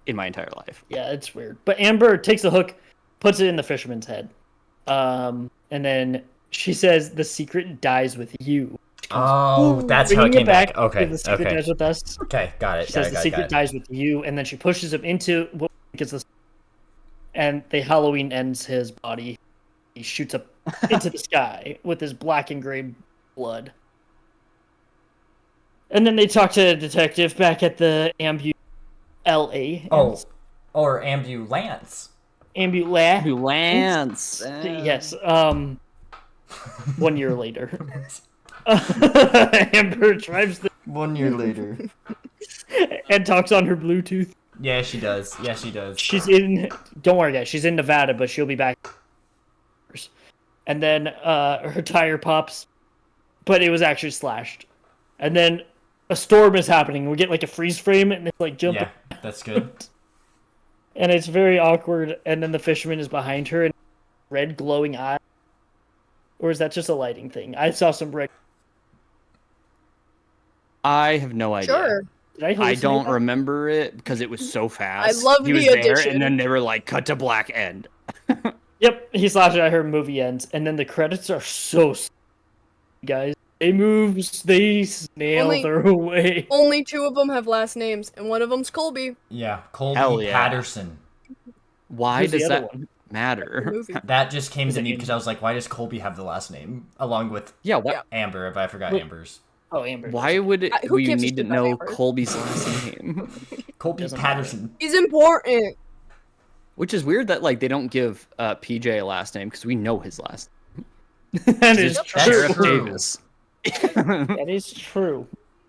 in my entire life. Yeah, it's weird. But Amber takes the hook, puts it in the fisherman's head. And then she says, the secret dies with you. Oh, that's how it Bringing came back. back. Okay. The secret Okay. dies with us. Okay. Got it. She Got says it. the Got it. secret Got it. dies with you, and then she pushes him into what gets this, and the Halloween ends his body. He shoots up into the sky with his black and gray blood. And then they talk to a detective back at the L.A. Oh, or ambulance. Ambulance. Lance. Yes. 1 year later. Amber drives 1 year later. and talks on her Bluetooth. Yeah, she does. Yeah, she does. Don't worry guys, she's in Nevada, but she'll be back. And then her tire pops, but it was actually slashed. And then a storm is happening. We get like a freeze frame and it's like jumping. Yeah, that's good. And it's very awkward. And then the fisherman is behind her and red glowing eye. Or is that just a lighting thing? I saw some red. I have no idea. Sure. Did I I hallucinate don't that? remember it because it was so fast. love he was the there, addition. and then they were like, "Cut to black end." Yep, he slashed it. I heard movie ends, and then the credits are so guys. They move, they snail Only- their way. Only 2 of them have last names, and one of them's Colby. Yeah, Colby Hell yeah. Patterson. Why Who's the does other that one? The matter? movie. That just came Is to it me in- because I was like, why does Colby have the last name along with Yeah. What? Yeah. Amber? If I forgot Wait. Amber's. Oh, Amber. Why would Who we gives a need to shit about know Amber? Colby's last name? Colby Doesn't Patterson. He's important. Which is weird that like they don't give PJ a last name because we know his last. That is That's true. Sheriff true. Davis. That is true.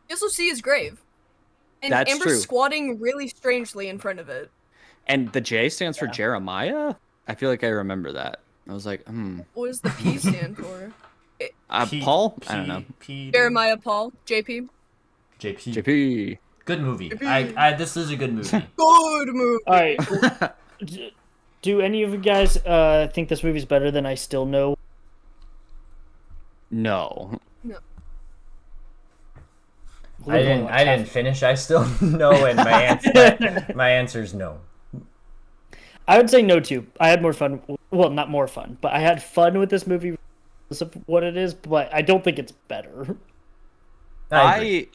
You also see his grave. And That's Amber's true. squatting really strangely in front of it. And the J stands for Jeremiah. I feel like I remember that. I was like, What does the P stand for? Paul. I don't know. Jeremiah Paul. JP. JP. JP. Good movie. This is a good movie. Good movie. All right. Do any of you guys think this movie's better than I Still Know? No. I didn't finish. I still know, and my answer is no. I would say no too. I had more fun. Well, not more fun, but I had fun with this movie because of what it is. But I don't think it's better. I agree.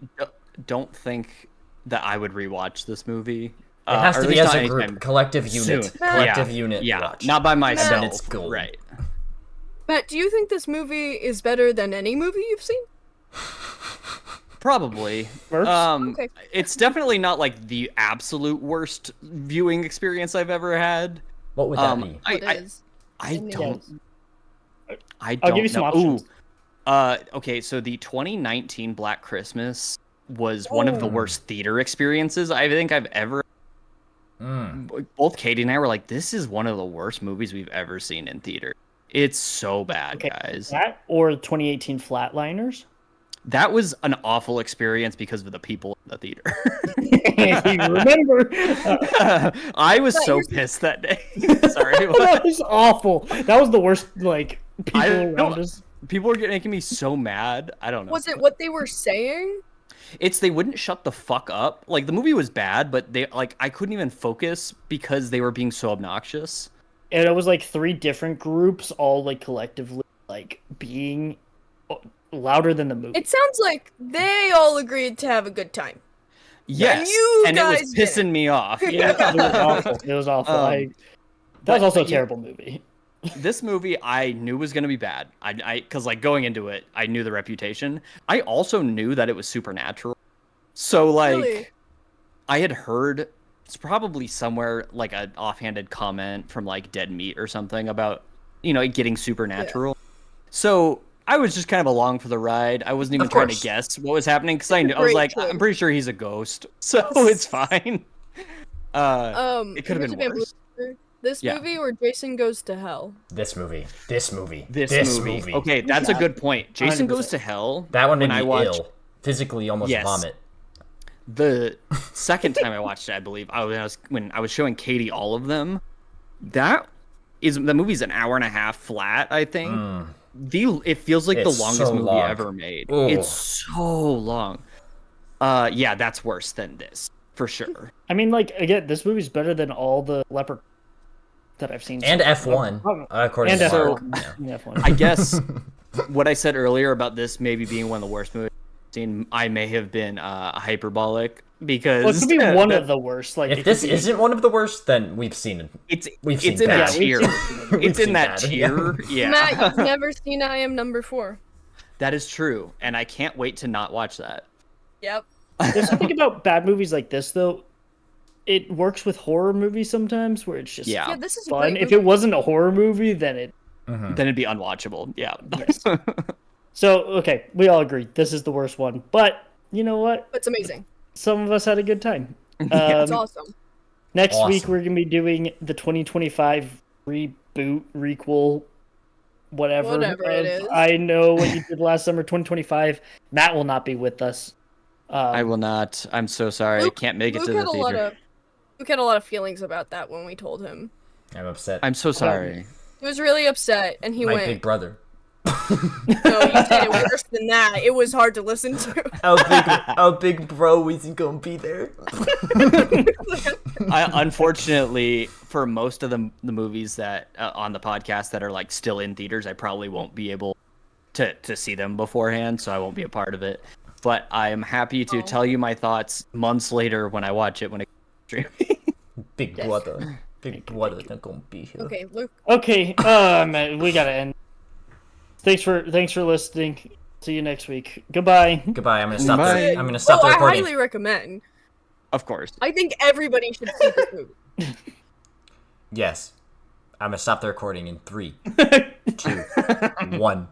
Don't think that I would rewatch this movie. It has or to at be least as not a group, anytime collective unit, soon. collective Yeah. unit. Yeah, watch. not by myself. then it's gold. Right. Matt, do you think this movie is better than any movie you've seen? Probably. Merps? Okay. It's definitely not like the absolute worst viewing experience I've ever had. What would that be? What is? I Any don't. I don't I'll give you some know. options. Ooh. Okay, so the 2019 Black Christmas was one of the worst theater experiences I think I've ever. Both Katie and I were like, "This is one of the worst movies we've ever seen in theater. It's so bad, Okay, guys." that or 2018 Flatliners? that was an awful experience because of the people in the theater. You remember? I was so pissed that day. Sorry. That was awful. That was the worst. Like people around us. People were making me so mad. I don't know. Was it what they were saying? It's they wouldn't shut the fuck up. Like the movie was bad, but they I couldn't even focus because they were being so obnoxious. And it was like 3 different groups, all like collectively like being louder than the movie. It sounds like they all agreed to have a good time. Yes, and it was pissing me off. Yeah, it was awful. It was awful. That was also a terrible movie. This movie I knew was going to be bad. Because like going into it, I knew the reputation. I also knew that it was supernatural. So like, Really? I had heard it's probably somewhere like an offhanded comment from like Dead Meat or something about it getting supernatural. So I was just kind of along for the ride. I wasn't even trying to guess what was happening because I was like, I'm pretty sure he's a ghost, so it's fine. It could have been worse. This movie or Jason Goes to Hell? This movie. Okay, that's a good point. Jason 100%. Goes to Hell. That one made me ill. Physically almost vomit. The second time I watched it, I believe, when I was showing Katie all of them. The movie's an hour and a half flat, I think. It feels like the longest movie ever made. Ugh. It's so long. Yeah, that's worse than this for sure. I mean, like again, this movie's better than all the Leprechaun that I've seen. And F1. According to F1. I guess what I said earlier about this maybe being one of the worst movies I've seen, I may have been hyperbolic because it could be one of the worst. Like if this isn't one of the worst, then we've seen it. It's in that tier. It's in that tier. Yeah. Matt, you've never seen I Am Number 4. That is true, and I can't wait to not watch that. Yep. There's something about bad movies like this though. It works with horror movies sometimes where it's just this is fun. If it wasn't a horror movie, then it'd be unwatchable. Yeah. Yes. So, okay, we all agree this is the worst one. But you know what? It's amazing. Some of us had a good time. It's awesome. Next week we're going to be doing the 2025 reboot, requel, whatever it is. I Know What You Did Last Summer 2025. Matt will not be with us. I will not. I'm so sorry. I can't make it to the theater. Luke had a lot of feelings about that when we told him. I'm upset. I'm so sorry. He was really upset, and he went. My big brother. No, you said it worse than that. It was hard to listen to. Our big bro isn't gonna be there. Unfortunately, for most of the movies that on the podcast that are like still in theaters, I probably won't be able to see them beforehand, so I won't be a part of it. But I am happy to tell you my thoughts months later when I watch it when it streaming. Big brother not gonna be here. Okay, Luke. Okay, man, we gotta end. Thanks for listening. See you next week. Goodbye. I'm gonna stop. I'm gonna stop the recording. I highly recommend. Of course. I think everybody should see this movie. Yes. I'm gonna stop the recording in 3, 2, 1.